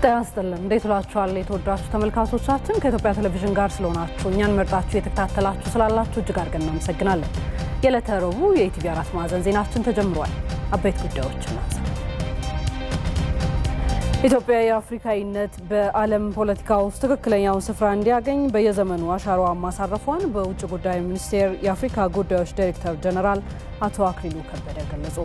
ጤናስጥልን እንዴት ውላችኋል የተወዳጁ ተመልካቾቻችን ከኢትዮጵያ ቴሌቪዥን ጋር ስለሆናችሁ እኛን መርጣችሁ የተከታተላችሁ ስላላችሁ እጅግ አድርገን እናመሰግናለን። የዕለተ ረቡዕ የኢቲቪ 4 ማዕዘን ዜናችን ተጀምሯል። አበይት ጉዳዮችን ኢትዮጵያ የአፍሪካዊነት በዓለም ፖለቲካ ውስጥ ትክክለኛውን ስፍራ እንዲያገኝ በየዘመኑ አሻራዋን ማሳረፏን በውጭ ጉዳይ ሚኒስቴር የአፍሪካ ጉዳዮች ዳይሬክተር ጀነራል አቶ አክሊሉ ከበደ ገለጹ።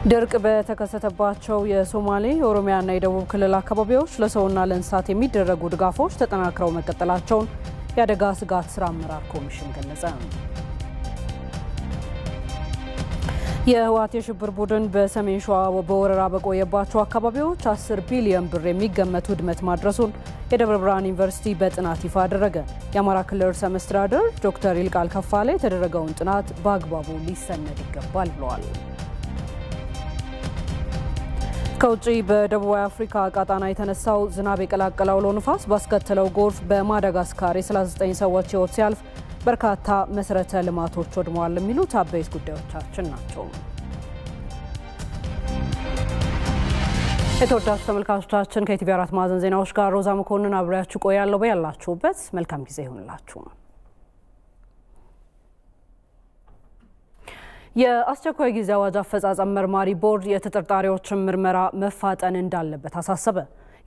ድርቅ በተከሰተባቸው የሶማሌ፣ ኦሮሚያና የደቡብ ክልል አካባቢዎች ለሰውና ለእንስሳት የሚደረጉ ድጋፎች ተጠናክረው መቀጠላቸውን የአደጋ ስጋት ስራ አመራር ኮሚሽን ገለጸ። የህወሓት የሽብር ቡድን በሰሜን ሸዋ በወረራ በቆየባቸው አካባቢዎች 10 ቢሊዮን ብር የሚገመት ውድመት ማድረሱን የደብረ ብርሃን ዩኒቨርሲቲ በጥናት ይፋ አደረገ። የአማራ ክልል ርዕሰ መስተዳድር ዶክተር ይልቃል ከፋለ የተደረገውን ጥናት በአግባቡ ሊሰነድ ይገባል ብለዋል። ከውጪ በደቡብ አፍሪካ ቃጣና የተነሳው ዝናብ የቀላቀለው አውሎ ንፋስ ባስከተለው ጎርፍ በማዳጋስካር የ39 ሰዎች ህይወት ሲያልፍ በርካታ መሰረተ ልማቶች ወድመዋል የሚሉት አበይት ጉዳዮቻችን ናቸው። የተወዳጁ ተመልካቾቻችን ከኢቲቪ 4 ማዕዘን ዜናዎች ጋር ሮዛ መኮንን አብሬያችሁ ቆያለሁ። በያላችሁበት መልካም ጊዜ ይሁንላችሁ። የአስቸኳይ ጊዜ አዋጅ አፈጻጸም መርማሪ ቦርድ የተጠርጣሪዎችን ምርመራ መፋጠን እንዳለበት አሳሰበ።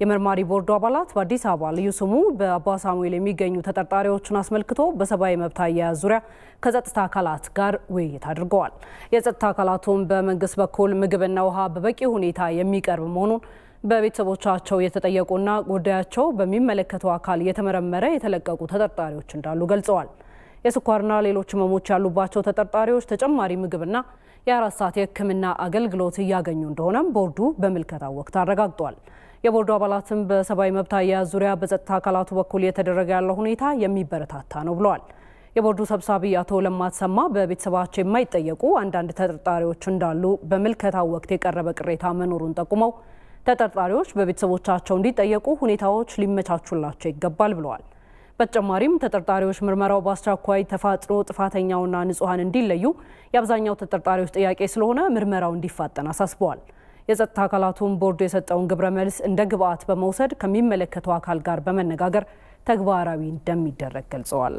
የመርማሪ ቦርዱ አባላት በአዲስ አበባ ልዩ ስሙ በአባ ሳሙኤል የሚገኙ ተጠርጣሪዎችን አስመልክቶ በሰብአዊ መብት አያያዝ ዙሪያ ከጸጥታ አካላት ጋር ውይይት አድርገዋል። የጸጥታ አካላቱም በመንግስት በኩል ምግብና ውሃ በበቂ ሁኔታ የሚቀርብ መሆኑን በቤተሰቦቻቸው የተጠየቁና ጉዳያቸው በሚመለከተው አካል የተመረመረ የተለቀቁ ተጠርጣሪዎች እንዳሉ ገልጸዋል። የስኳርና ሌሎች ህመሞች ያሉባቸው ተጠርጣሪዎች ተጨማሪ ምግብና የ4 ሰዓት የህክምና አገልግሎት እያገኙ እንደሆነም ቦርዱ በምልከታው ወቅት አረጋግጧል። የቦርዱ አባላትም በሰብአዊ መብት አያያዝ ዙሪያ በጸጥታ አካላቱ በኩል የተደረገ ያለው ሁኔታ የሚበረታታ ነው ብለዋል። የቦርዱ ሰብሳቢ አቶ ለማትሰማ በቤተሰባቸው የማይጠየቁ አንዳንድ ተጠርጣሪዎች እንዳሉ በምልከታው ወቅት የቀረበ ቅሬታ መኖሩን ጠቁመው ተጠርጣሪዎች በቤተሰቦቻቸው እንዲጠየቁ ሁኔታዎች ሊመቻቹላቸው ይገባል ብለዋል። በተጨማሪም ተጠርጣሪዎች ምርመራው በአስቸኳይ ተፋጥኖ ጥፋተኛውና ንጹሃን እንዲለዩ የአብዛኛው ተጠርጣሪዎች ጥያቄ ስለሆነ ምርመራው እንዲፋጠን አሳስበዋል። የጸጥታ አካላቱም ቦርዱ የሰጠውን ግብረ መልስ እንደ ግብአት በመውሰድ ከሚመለከተው አካል ጋር በመነጋገር ተግባራዊ እንደሚደረግ ገልጸዋል።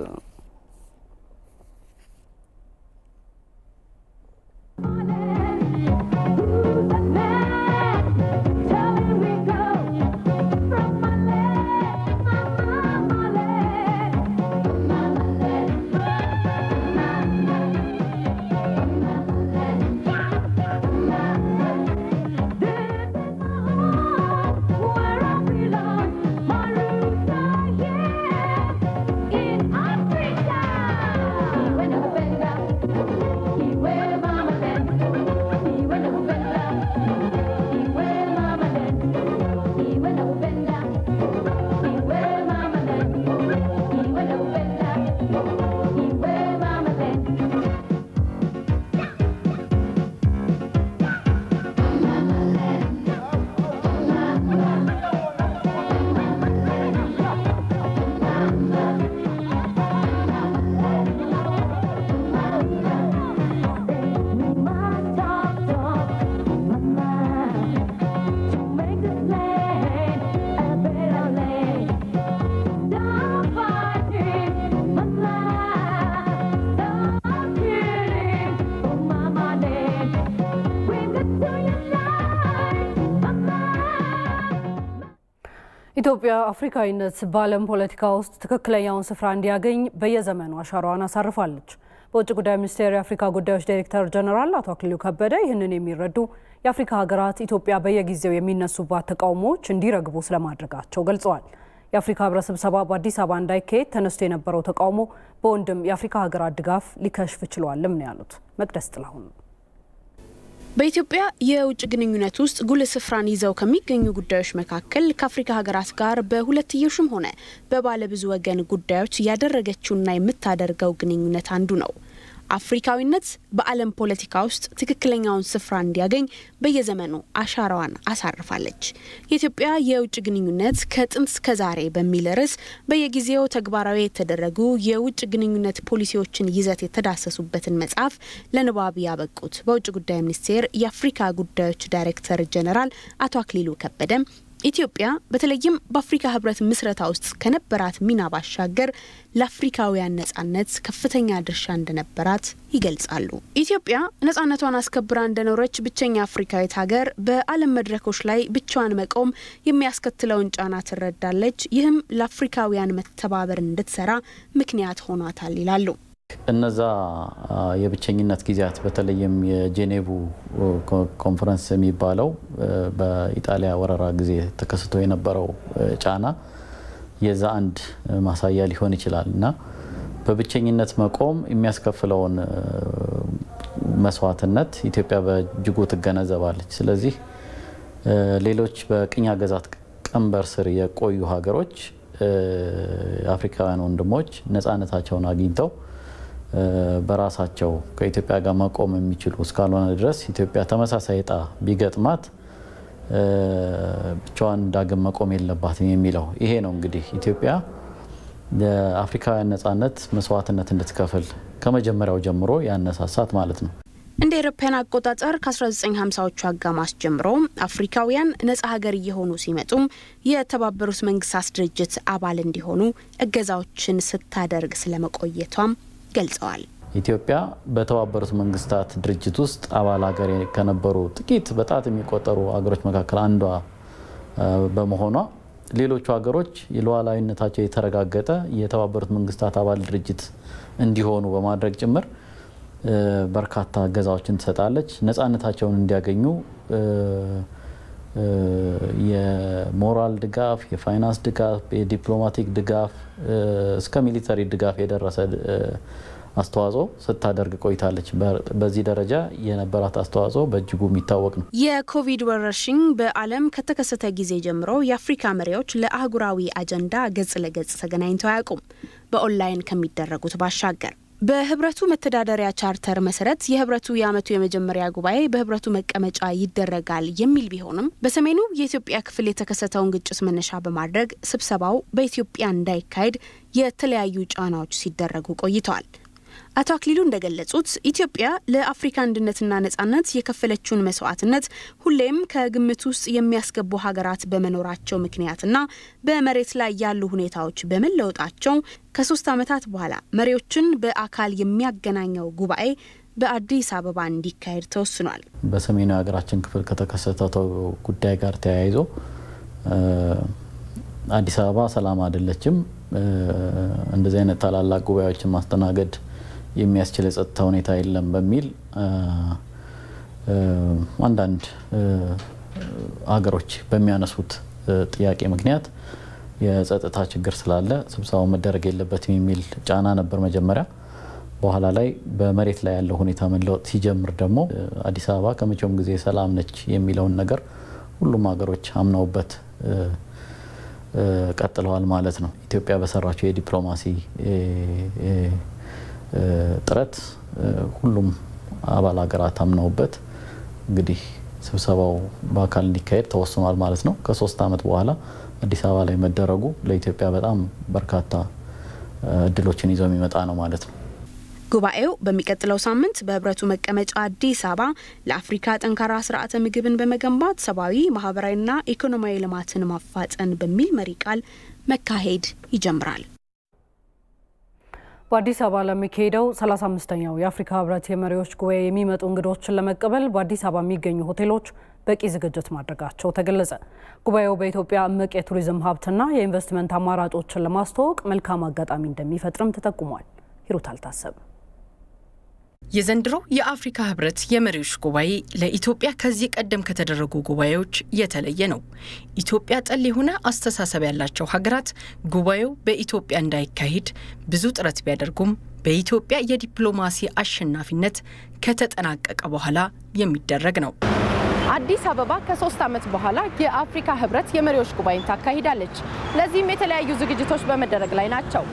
ኢትዮጵያ አፍሪካዊነት በዓለም ፖለቲካ ውስጥ ትክክለኛውን ስፍራ እንዲያገኝ በየዘመኑ አሻራዋን አሳርፋለች። በውጭ ጉዳይ ሚኒስቴር የአፍሪካ ጉዳዮች ዳይሬክተር ጀነራል አቶ አክሊሉ ከበደ ይህንን የሚረዱ የአፍሪካ ሀገራት ኢትዮጵያ በየጊዜው የሚነሱባት ተቃውሞዎች እንዲረግቡ ስለማድረጋቸው ገልጸዋል። የአፍሪካ ህብረት ስብሰባ በአዲስ አበባ እንዳይካሄድ ተነስቶ የነበረው ተቃውሞ በወንድም የአፍሪካ ሀገራት ድጋፍ ሊከሽፍ ችሏልም ነው ያሉት። መቅደስ ጥላሁን በኢትዮጵያ የውጭ ግንኙነት ውስጥ ጉልህ ስፍራን ይዘው ከሚገኙ ጉዳዮች መካከል ከአፍሪካ ሀገራት ጋር በሁለትዮሽም ሆነ በባለ ብዙ ወገን ጉዳዮች ያደረገችውና የምታደርገው ግንኙነት አንዱ ነው። አፍሪካዊነት በዓለም ፖለቲካ ውስጥ ትክክለኛውን ስፍራ እንዲያገኝ በየዘመኑ አሻራዋን አሳርፋለች። የኢትዮጵያ የውጭ ግንኙነት ከጥንት እስከ ዛሬ በሚል ርዕስ በየጊዜው ተግባራዊ የተደረጉ የውጭ ግንኙነት ፖሊሲዎችን ይዘት የተዳሰሱበትን መጽሐፍ ለንባብ ያበቁት በውጭ ጉዳይ ሚኒስቴር የአፍሪካ ጉዳዮች ዳይሬክተር ጀነራል አቶ አክሊሉ ከበደ ኢትዮጵያ በተለይም በአፍሪካ ህብረት ምስረታ ውስጥ ከነበራት ሚና ባሻገር ለአፍሪካውያን ነጻነት ከፍተኛ ድርሻ እንደነበራት ይገልጻሉ። ኢትዮጵያ ነጻነቷን አስከብራ እንደኖረች ብቸኛ አፍሪካዊት ሀገር በዓለም መድረኮች ላይ ብቻዋን መቆም የሚያስከትለውን ጫና ትረዳለች። ይህም ለአፍሪካውያን መተባበር እንድትሰራ ምክንያት ሆኗታል ይላሉ። እነዛ የብቸኝነት ጊዜያት በተለይም የጄኔቭ ኮንፈረንስ የሚባለው በኢጣሊያ ወረራ ጊዜ ተከስቶ የነበረው ጫና የዛ አንድ ማሳያ ሊሆን ይችላልና በብቸኝነት መቆም የሚያስከፍለውን መስዋዕትነት ኢትዮጵያ በእጅጉ ትገነዘባለች። ስለዚህ ሌሎች በቅኝ አገዛዝ ቀንበር ስር የቆዩ ሀገሮች አፍሪካውያን ወንድሞች ነጻነታቸውን አግኝተው በራሳቸው ከኢትዮጵያ ጋር መቆም የሚችሉ እስካልሆነ ድረስ ኢትዮጵያ ተመሳሳይ ዕጣ ቢገጥማት ብቻዋን ዳግም መቆም የለባትም የሚለው ይሄ ነው። እንግዲህ ኢትዮጵያ ለአፍሪካውያን ነጻነት መስዋዕትነት እንድትከፍል ከመጀመሪያው ጀምሮ ያነሳሳት ማለት ነው። እንደ አውሮፓውያን አቆጣጠር ከ1950ዎቹ አጋማሽ ጀምሮ አፍሪካውያን ነጻ ሀገር እየሆኑ ሲመጡም የተባበሩት መንግስታት ድርጅት አባል እንዲሆኑ እገዛዎችን ስታደርግ ስለመቆየቷም ገልጸዋል። ኢትዮጵያ በተባበሩት መንግስታት ድርጅት ውስጥ አባል ሀገር ከነበሩ ጥቂት በጣት የሚቆጠሩ ሀገሮች መካከል አንዷ በመሆኗ ሌሎቹ ሀገሮች የሉዓላዊነታቸው የተረጋገጠ የተባበሩት መንግስታት አባል ድርጅት እንዲሆኑ በማድረግ ጭምር በርካታ እገዛዎችን ትሰጣለች። ነጻነታቸውን እንዲያገኙ የሞራል ድጋፍ፣ የፋይናንስ ድጋፍ፣ የዲፕሎማቲክ ድጋፍ እስከ ሚሊተሪ ድጋፍ የደረሰ አስተዋጽኦ ስታደርግ ቆይታለች። በዚህ ደረጃ የነበራት አስተዋጽኦ በእጅጉ የሚታወቅ ነው። የኮቪድ ወረርሽኝ በዓለም ከተከሰተ ጊዜ ጀምሮ የአፍሪካ መሪዎች ለአህጉራዊ አጀንዳ ገጽ ለገጽ ተገናኝተው አያውቁም። በኦንላይን ከሚደረጉት ባሻገር በህብረቱ መተዳደሪያ ቻርተር መሰረት የህብረቱ የዓመቱ የመጀመሪያ ጉባኤ በህብረቱ መቀመጫ ይደረጋል የሚል ቢሆንም በሰሜኑ የኢትዮጵያ ክፍል የተከሰተውን ግጭት መነሻ በማድረግ ስብሰባው በኢትዮጵያ እንዳይካሄድ የተለያዩ ጫናዎች ሲደረጉ ቆይተዋል። አቶ አክሊሉ እንደገለጹት ኢትዮጵያ ለአፍሪካ አንድነትና ነጻነት የከፈለችውን መስዋዕትነት ሁሌም ከግምት ውስጥ የሚያስገቡ ሀገራት በመኖራቸው ምክንያትና በመሬት ላይ ያሉ ሁኔታዎች በመለወጣቸው ከ3 ዓመታት በኋላ መሪዎችን በአካል የሚያገናኘው ጉባኤ በአዲስ አበባ እንዲካሄድ ተወስኗል። በሰሜኑ ሀገራችን ክፍል ከተከሰተው ጉዳይ ጋር ተያይዞ አዲስ አበባ ሰላም አይደለችም። እንደዚህ አይነት ታላላቅ ጉባኤዎችን ማስተናገድ የሚያስችል የጸጥታ ሁኔታ የለም በሚል አንዳንድ ሀገሮች በሚያነሱት ጥያቄ ምክንያት የጸጥታ ችግር ስላለ ስብሰባው መደረግ የለበትም የሚል ጫና ነበር መጀመሪያ። በኋላ ላይ በመሬት ላይ ያለው ሁኔታ መለወጥ ሲጀምር ደግሞ አዲስ አበባ ከመቼውም ጊዜ ሰላም ነች የሚለውን ነገር ሁሉም ሀገሮች አምነውበት ቀጥለዋል ማለት ነው። ኢትዮጵያ በሰራቸው የዲፕሎማሲ ጥረት ሁሉም አባል ሀገራት አምነውበት እንግዲህ ስብሰባው በአካል እንዲካሄድ ተወስኗል ማለት ነው። ከ3 ዓመት በኋላ አዲስ አበባ ላይ መደረጉ ለኢትዮጵያ በጣም በርካታ እድሎችን ይዞ የሚመጣ ነው ማለት ነው። ጉባኤው በሚቀጥለው ሳምንት በህብረቱ መቀመጫ አዲስ አበባ ለአፍሪካ ጠንካራ ስርዓተ ምግብን በመገንባት ሰብአዊ፣ ማህበራዊና ኢኮኖሚያዊ ልማትን ማፋጠን በሚል መሪ ቃል መካሄድ ይጀምራል። በአዲስ አበባ ለሚካሄደው 35ኛው የአፍሪካ ህብረት የመሪዎች ጉባኤ የሚመጡ እንግዶችን ለመቀበል በአዲስ አበባ የሚገኙ ሆቴሎች በቂ ዝግጅት ማድረጋቸው ተገለጸ። ጉባኤው በኢትዮጵያ እምቅ የቱሪዝም ሀብትና የኢንቨስትመንት አማራጮችን ለማስተዋወቅ መልካም አጋጣሚ እንደሚፈጥርም ተጠቁሟል። ሂሩት አልታሰብ የዘንድሮ የአፍሪካ ህብረት የመሪዎች ጉባኤ ለኢትዮጵያ ከዚህ ቀደም ከተደረጉ ጉባኤዎች የተለየ ነው። ኢትዮጵያ ጠል የሆነ አስተሳሰብ ያላቸው ሀገራት ጉባኤው በኢትዮጵያ እንዳይካሄድ ብዙ ጥረት ቢያደርጉም በኢትዮጵያ የዲፕሎማሲ አሸናፊነት ከተጠናቀቀ በኋላ የሚደረግ ነው። አዲስ አበባ ከ3 ዓመት በኋላ የአፍሪካ ህብረት የመሪዎች ጉባኤን ታካሂዳለች። ለዚህም የተለያዩ ዝግጅቶች በመደረግ ላይ ናቸው።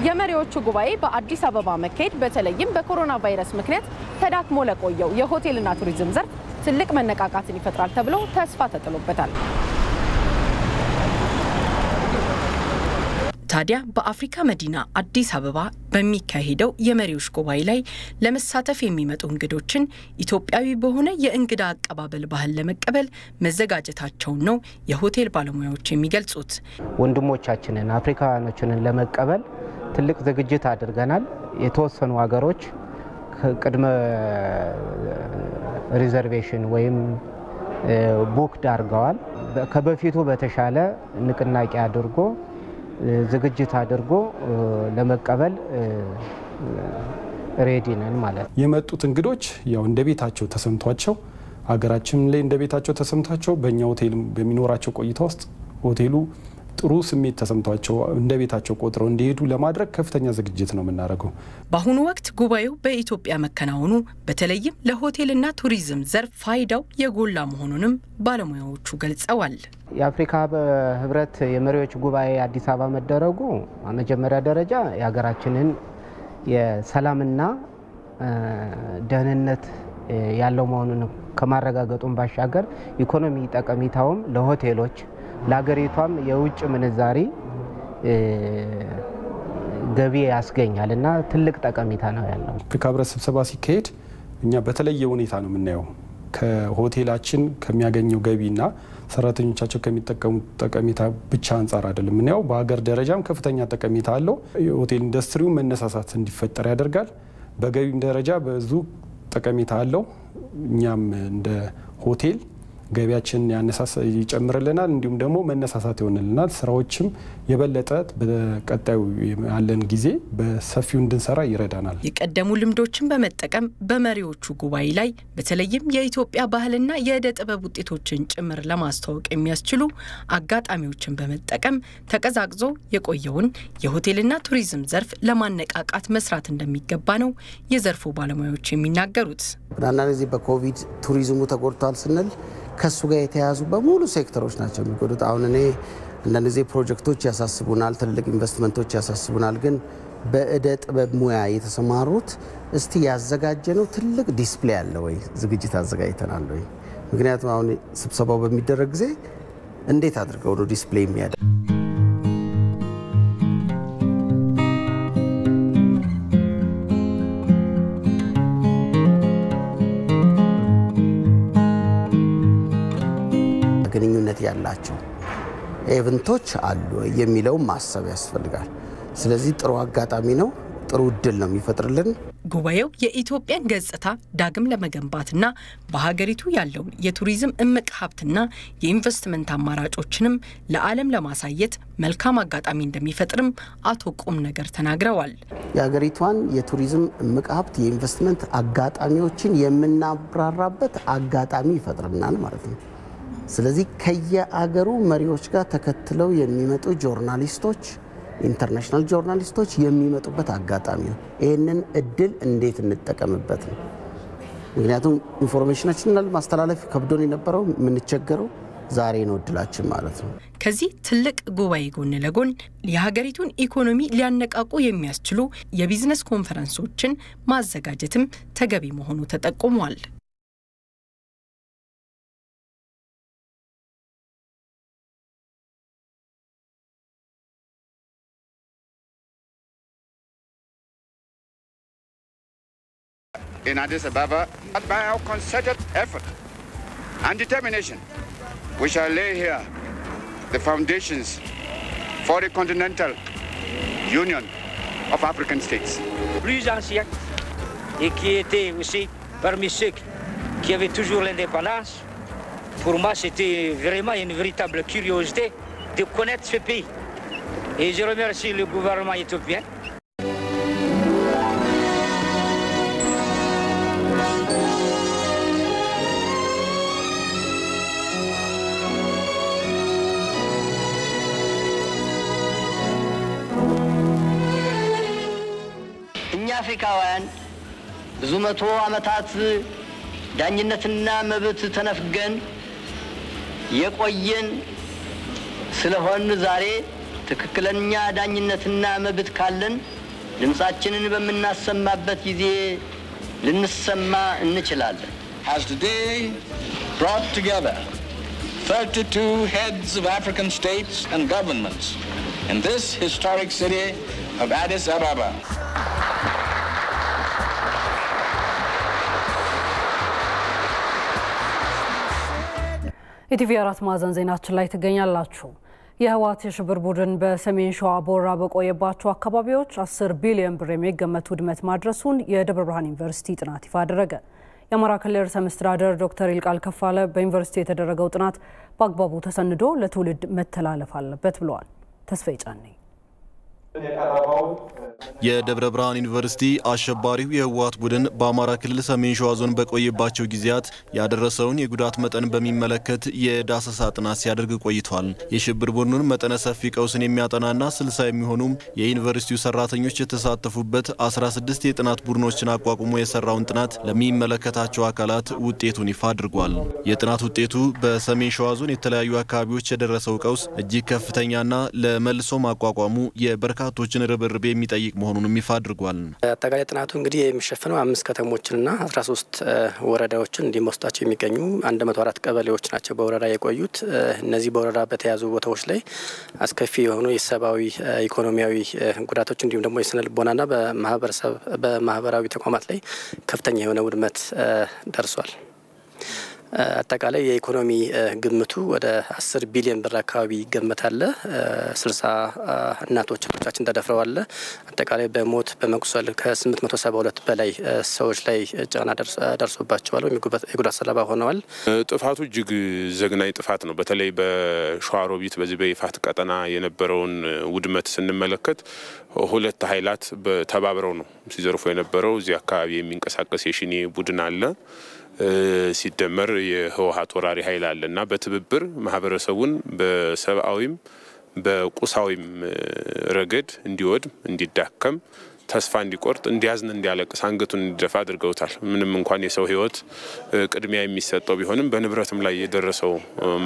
የመሪዎቹ ጉባኤ በአዲስ አበባ መካሄድ በተለይም በኮሮና ቫይረስ ምክንያት ተዳክሞ ለቆየው የሆቴልና ቱሪዝም ዘርፍ ትልቅ መነቃቃትን ይፈጥራል ተብሎ ተስፋ ተጥሎበታል። ታዲያ በአፍሪካ መዲና አዲስ አበባ በሚካሄደው የመሪዎች ጉባኤ ላይ ለመሳተፍ የሚመጡ እንግዶችን ኢትዮጵያዊ በሆነ የእንግዳ አቀባበል ባህል ለመቀበል መዘጋጀታቸውን ነው የሆቴል ባለሙያዎች የሚገልጹት። ወንድሞቻችንን አፍሪካውያኖችን ለመቀበል ትልቅ ዝግጅት አድርገናል። የተወሰኑ ሀገሮች ቅድመ ሪዘርቬሽን ወይም ቡክ አድርገዋል። ከበፊቱ በተሻለ ንቅናቄ አድርጎ ዝግጅት አድርጎ ለመቀበል ሬዲ ነን ማለት ነው። የመጡት እንግዶች ያው እንደ ቤታቸው ተሰምቷቸው ሀገራችን ላይ እንደ ቤታቸው ተሰምቷቸው በእኛ ሆቴል በሚኖራቸው ቆይታ ውስጥ ሆቴሉ ጥሩ ስሜት ተሰምቷቸው እንደ ቤታቸው ቆጥረው እንዲሄዱ ለማድረግ ከፍተኛ ዝግጅት ነው የምናደርገው። በአሁኑ ወቅት ጉባኤው በኢትዮጵያ መከናወኑ በተለይም ለሆቴልና ቱሪዝም ዘርፍ ፋይዳው የጎላ መሆኑንም ባለሙያዎቹ ገልጸዋል። የአፍሪካ ህብረት የመሪዎች ጉባኤ አዲስ አበባ መደረጉ በመጀመሪያ ደረጃ የሀገራችንን የሰላምና ደህንነት ያለው መሆኑን ከማረጋገጡን ባሻገር ኢኮኖሚ ጠቀሜታውም ለሆቴሎች ለሀገሪቷም የውጭ ምንዛሪ ገቢ ያስገኛልና ትልቅ ጠቀሜታ ነው ያለው። አፍሪካ ህብረት ስብሰባ ሲካሄድ እኛ በተለየ ሁኔታ ነው የምናየው። ከሆቴላችን ከሚያገኘው ገቢና ሰራተኞቻቸው ከሚጠቀሙት ጠቀሜታ ብቻ አንፃር አይደለም የምናየው። በሀገር ደረጃም ከፍተኛ ጠቀሜታ አለው። የሆቴል ኢንዱስትሪው መነሳሳት እንዲፈጠር ያደርጋል። በገቢም ደረጃ ብዙ ጠቀሜታ አለው። እኛም እንደ ሆቴል ገቢያችን ይጨምርልናል፣ እንዲሁም ደግሞ መነሳሳት ይሆንልናል። ስራዎችም የበለጠ በቀጣዩ ያለን ጊዜ በሰፊው እንድንሰራ ይረዳናል። የቀደሙ ልምዶችን በመጠቀም በመሪዎቹ ጉባኤ ላይ በተለይም የኢትዮጵያ ባህልና የዕደ ጥበብ ውጤቶችን ጭምር ለማስተዋወቅ የሚያስችሉ አጋጣሚዎችን በመጠቀም ተቀዛቅዞ የቆየውን የሆቴልና ቱሪዝም ዘርፍ ለማነቃቃት መስራት እንደሚገባ ነው የዘርፉ ባለሙያዎች የሚናገሩት። አንዳንዴ በኮቪድ ቱሪዝሙ ተጎድቷል ስንል ከሱ ጋር የተያዙ በሙሉ ሴክተሮች ናቸው የሚጎዱት። አሁን እኔ አንዳንድ ጊዜ ፕሮጀክቶች ያሳስቡናል፣ ትልልቅ ኢንቨስትመንቶች ያሳስቡናል። ግን በዕደ ጥበብ ሙያ የተሰማሩት እስቲ ያዘጋጀነው ትልቅ ዲስፕሌይ አለ ወይ፣ ዝግጅት አዘጋጅተናል ወይ? ምክንያቱም አሁን ስብሰባው በሚደረግ ጊዜ እንዴት አድርገው ነው ዲስፕሌይ የሚያደርጉት? ግንኙነት ያላቸው ኢቨንቶች አሉ የሚለው ማሰብ ያስፈልጋል። ስለዚህ ጥሩ አጋጣሚ ነው፣ ጥሩ እድል ነው የሚፈጥርልን። ጉባኤው የኢትዮጵያን ገጽታ ዳግም ለመገንባትና በሀገሪቱ ያለውን የቱሪዝም እምቅ ሀብትና የኢንቨስትመንት አማራጮችንም ለዓለም ለማሳየት መልካም አጋጣሚ እንደሚፈጥርም አቶ ቁም ነገር ተናግረዋል። የሀገሪቷን የቱሪዝም እምቅ ሀብት የኢንቨስትመንት አጋጣሚዎችን የምናብራራበት አጋጣሚ ይፈጥርናል ማለት ነው። ስለዚህ ከየአገሩ መሪዎች ጋር ተከትለው የሚመጡ ጆርናሊስቶች፣ ኢንተርናሽናል ጆርናሊስቶች የሚመጡበት አጋጣሚ ነው። ይህንን እድል እንዴት እንጠቀምበት ነው። ምክንያቱም ኢንፎርሜሽናችንን ማስተላለፍ ከብዶን የነበረው የምንቸገረው ዛሬ ነው እድላችን ማለት ነው። ከዚህ ትልቅ ጉባኤ ጎን ለጎን የሀገሪቱን ኢኮኖሚ ሊያነቃቁ የሚያስችሉ የቢዝነስ ኮንፈረንሶችን ማዘጋጀትም ተገቢ መሆኑ ተጠቁሟል። In Addis Ababa, by our concerted effort and determination, we shall lay here the foundations for the continental union of African states. Plus ancien et qui était aussi parmi ceux qui avaient toujours l'indépendance, pour moi c'était vraiment une véritable curiosité de connaître ce pays. Et je remercie le gouvernement éthiopien. አፍሪካውያን ብዙ መቶ ዓመታት ዳኝነትና መብት ተነፍገን የቆየን ስለሆን ዛሬ ትክክለኛ ዳኝነትና መብት ካለን ድምጻችንን በመናሰማበት ጊዜ ልንሰማ እንችላለን. Has today brought together 32 heads of African states and governments in this historic city of Addis Ababa. ኢቲቪ 4 ማዕዘን ዜናችን ላይ ትገኛላችሁ። የህወሓት የሽብር ቡድን በሰሜን ሸዋ ቦራ በቆየባቸው አካባቢዎች 10 ቢሊዮን ብር የሚገመት ውድመት ማድረሱን የደብረ ብርሃን ዩኒቨርሲቲ ጥናት ይፋ አደረገ። የአማራ ክልል ርዕሰ መስተዳድር ዶክተር ይልቃል ከፋለ በዩኒቨርሲቲ የተደረገው ጥናት በአግባቡ ተሰንዶ ለትውልድ መተላለፍ አለበት ብለዋል። ተስፋዬ ጫኔ የደብረ ብርሃን ዩኒቨርሲቲ አሸባሪው የህወሓት ቡድን በአማራ ክልል ሰሜን ሸዋ ዞን በቆየባቸው ጊዜያት ያደረሰውን የጉዳት መጠን በሚመለከት የዳሰሳ ጥናት ሲያደርግ ቆይቷል። የሽብር ቡድኑን መጠነ ሰፊ ቀውስን የሚያጠናና 60 የሚሆኑ የዩኒቨርሲቲው ሰራተኞች የተሳተፉበት 16 የጥናት ቡድኖችን አቋቁሞ የሰራውን ጥናት ለሚመለከታቸው አካላት ውጤቱን ይፋ አድርጓል። የጥናት ውጤቱ በሰሜን ሸዋ ዞን የተለያዩ አካባቢዎች የደረሰው ቀውስ እጅግ ከፍተኛና ለመልሶ ማቋቋሙ የበርካቶችን ርብርብ የሚጠይቅ መሆኑን ይፋ አድርጓል። አጠቃላይ ጥናቱ እንግዲህ የሚሸፍነው 5 ከተሞችንና 13 ወረዳዎችን እንዲመስጣቸው የሚገኙ 104 ቀበሌዎች ናቸው በወረዳ የቆዩት። እነዚህ በወረዳ በተያዙ ቦታዎች ላይ አስከፊ የሆኑ የሰብአዊ ኢኮኖሚያዊ ጉዳቶች እንዲሁም ደግሞ የስነ ልቦናና በማህበራዊ ተቋማት ላይ ከፍተኛ የሆነ ውድመት ደርሷል። አጠቃላይ የኢኮኖሚ ግምቱ ወደ 10 ቢሊዮን ብር አካባቢ ይገመታል። 60 እናቶቻችን ተደፍረዋል። አጠቃላይ በሞት በመቁሰል ከ872 በላይ ሰዎች ላይ ጫና ደርሶባቸዋል ወይም የጉዳት ሰለባ ሆነዋል። ጥፋቱ እጅግ ዘግናኝ ጥፋት ነው። በተለይ በሸዋሮቢት በዚህ በይፋት ቀጠና የነበረውን ውድመት ስንመለከት ሁለት ኃይላት ተባብረው ነው ሲዘርፉ የነበረው። እዚህ አካባቢ የሚንቀሳቀስ የሽኔ ቡድን አለ ሲደመር የህወሓት ወራሪ ኃይል አለና በትብብር ማህበረሰቡን በሰብአዊም በቁሳዊም ረገድ እንዲወድም እንዲዳከም ተስፋ እንዲቆርጥ እንዲያዝን እንዲያለቅስ አንገቱን እንዲደፋ አድርገውታል። ምንም እንኳን የሰው ህይወት ቅድሚያ የሚሰጠው ቢሆንም በንብረትም ላይ የደረሰው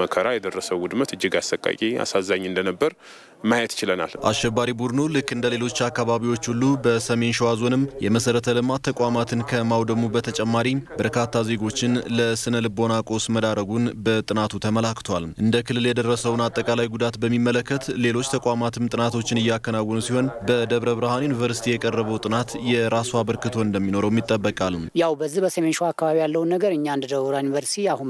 መከራ የደረሰው ውድመት እጅግ አሰቃቂ አሳዛኝ እንደነበር ማየት ይችላል። አሸባሪ ቡድኑ ልክ እንደ ሌሎች አካባቢዎች ሁሉ በሰሜን ሸዋ ዞንም የመሰረተ ልማት ተቋማትን ከማውደሙ በተጨማሪ በርካታ ዜጎችን ለስነ ልቦና ቆስ መዳረጉን በጥናቱ ተመላክቷል። እንደ ክልል የደረሰውን አጠቃላይ ጉዳት በሚመለከት ሌሎች ተቋማትም ጥናቶችን እያከናወኑ ሲሆን በደብረ ብርሃን ዩኒቨርሲቲ የቀረበው ጥናት የራሱ አበርክቶ እንደሚኖረው ይጠበቃል። ያው በዚህ በሰሜን ሸዋ አካባቢ ያለውን ነገር እኛ እንደ ደብረ ብርሃን ዩኒቨርሲቲ አሁን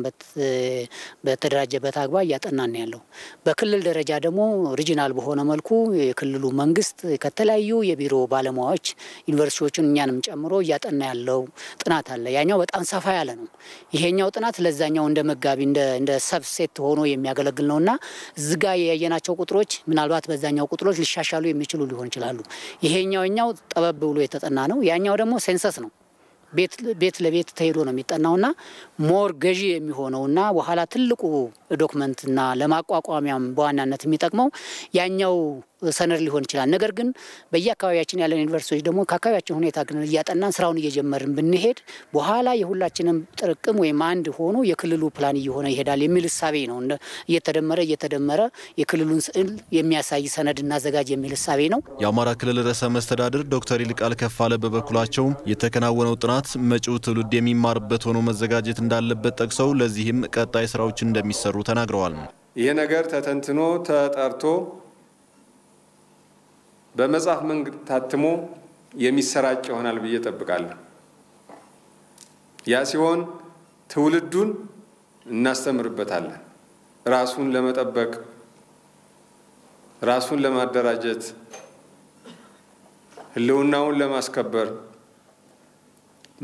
በተደራጀበት አግባብ እያጠናን ያለው በክልል ደረጃ ደግሞ ሪጂናል በሆነ መልኩ የክልሉ መንግስት ከተለያዩ የቢሮ ባለሙያዎች ዩኒቨርሲቲዎችን እኛንም ጨምሮ እያጠና ያለው ጥናት አለ። ያኛው በጣም ሰፋ ያለ ነው። ይሄኛው ጥናት ለዛኛው እንደ መጋቢ እንደ ሰብሴት ሆኖ የሚያገለግል ነውና ዝጋ ያየናቸው ቁጥሮች ምናልባት በዛኛው ቁጥሮች ሊሻሻሉ የሚችሉ ሊሆን ይችላሉ። ይሄኛው ጠበብ ብሎ የተጠና ነው። ያኛው ደግሞ ሴንሰስ ነው። ቤት ለቤት ተሄዶ ነው የሚጠናውና ሞር ገዢ የሚሆነውና በኋላ ትልቁ ዶክመንትና ለማቋቋሚያም በዋናነት የሚጠቅመው ያኛው ሰነድ ሊሆን ይችላል። ነገር ግን በየአካባቢያችን ያለን ዩኒቨርሲቲዎች ደግሞ ከአካባቢያችን ሁኔታ ግን እያጠናን ስራውን እየጀመርን ብንሄድ በኋላ የሁላችንም ጥርቅም ወይም አንድ ሆኖ የክልሉ ፕላን እየሆነ ይሄዳል የሚል እሳቤ ነው። እየተደመረ የክልሉን ስዕል የሚያሳይ ሰነድ እናዘጋጅ የሚል እሳቤ ነው። የአማራ ክልል ርዕሰ መስተዳድር ዶክተር ይልቃል ከፋለ በበኩላቸው የተከናወነው ጥናት መጪው ትውልድ የሚማርበት ሆኖ መዘጋጀት እንዳለበት ጠቅሰው ለዚህም ቀጣይ ስራዎች እንደሚሰሩ ተናግረዋል። ይሄ ነገር ተተንትኖ ተጣርቶ በመጽሐፍ መንገድ ታትሞ የሚሰራጭ ይሆናል ብዬ እጠብቃለሁ። ያ ሲሆን ትውልዱን እናስተምርበታለን። ራሱን ለመጠበቅ ራሱን ለማደራጀት ህልውናውን ለማስከበር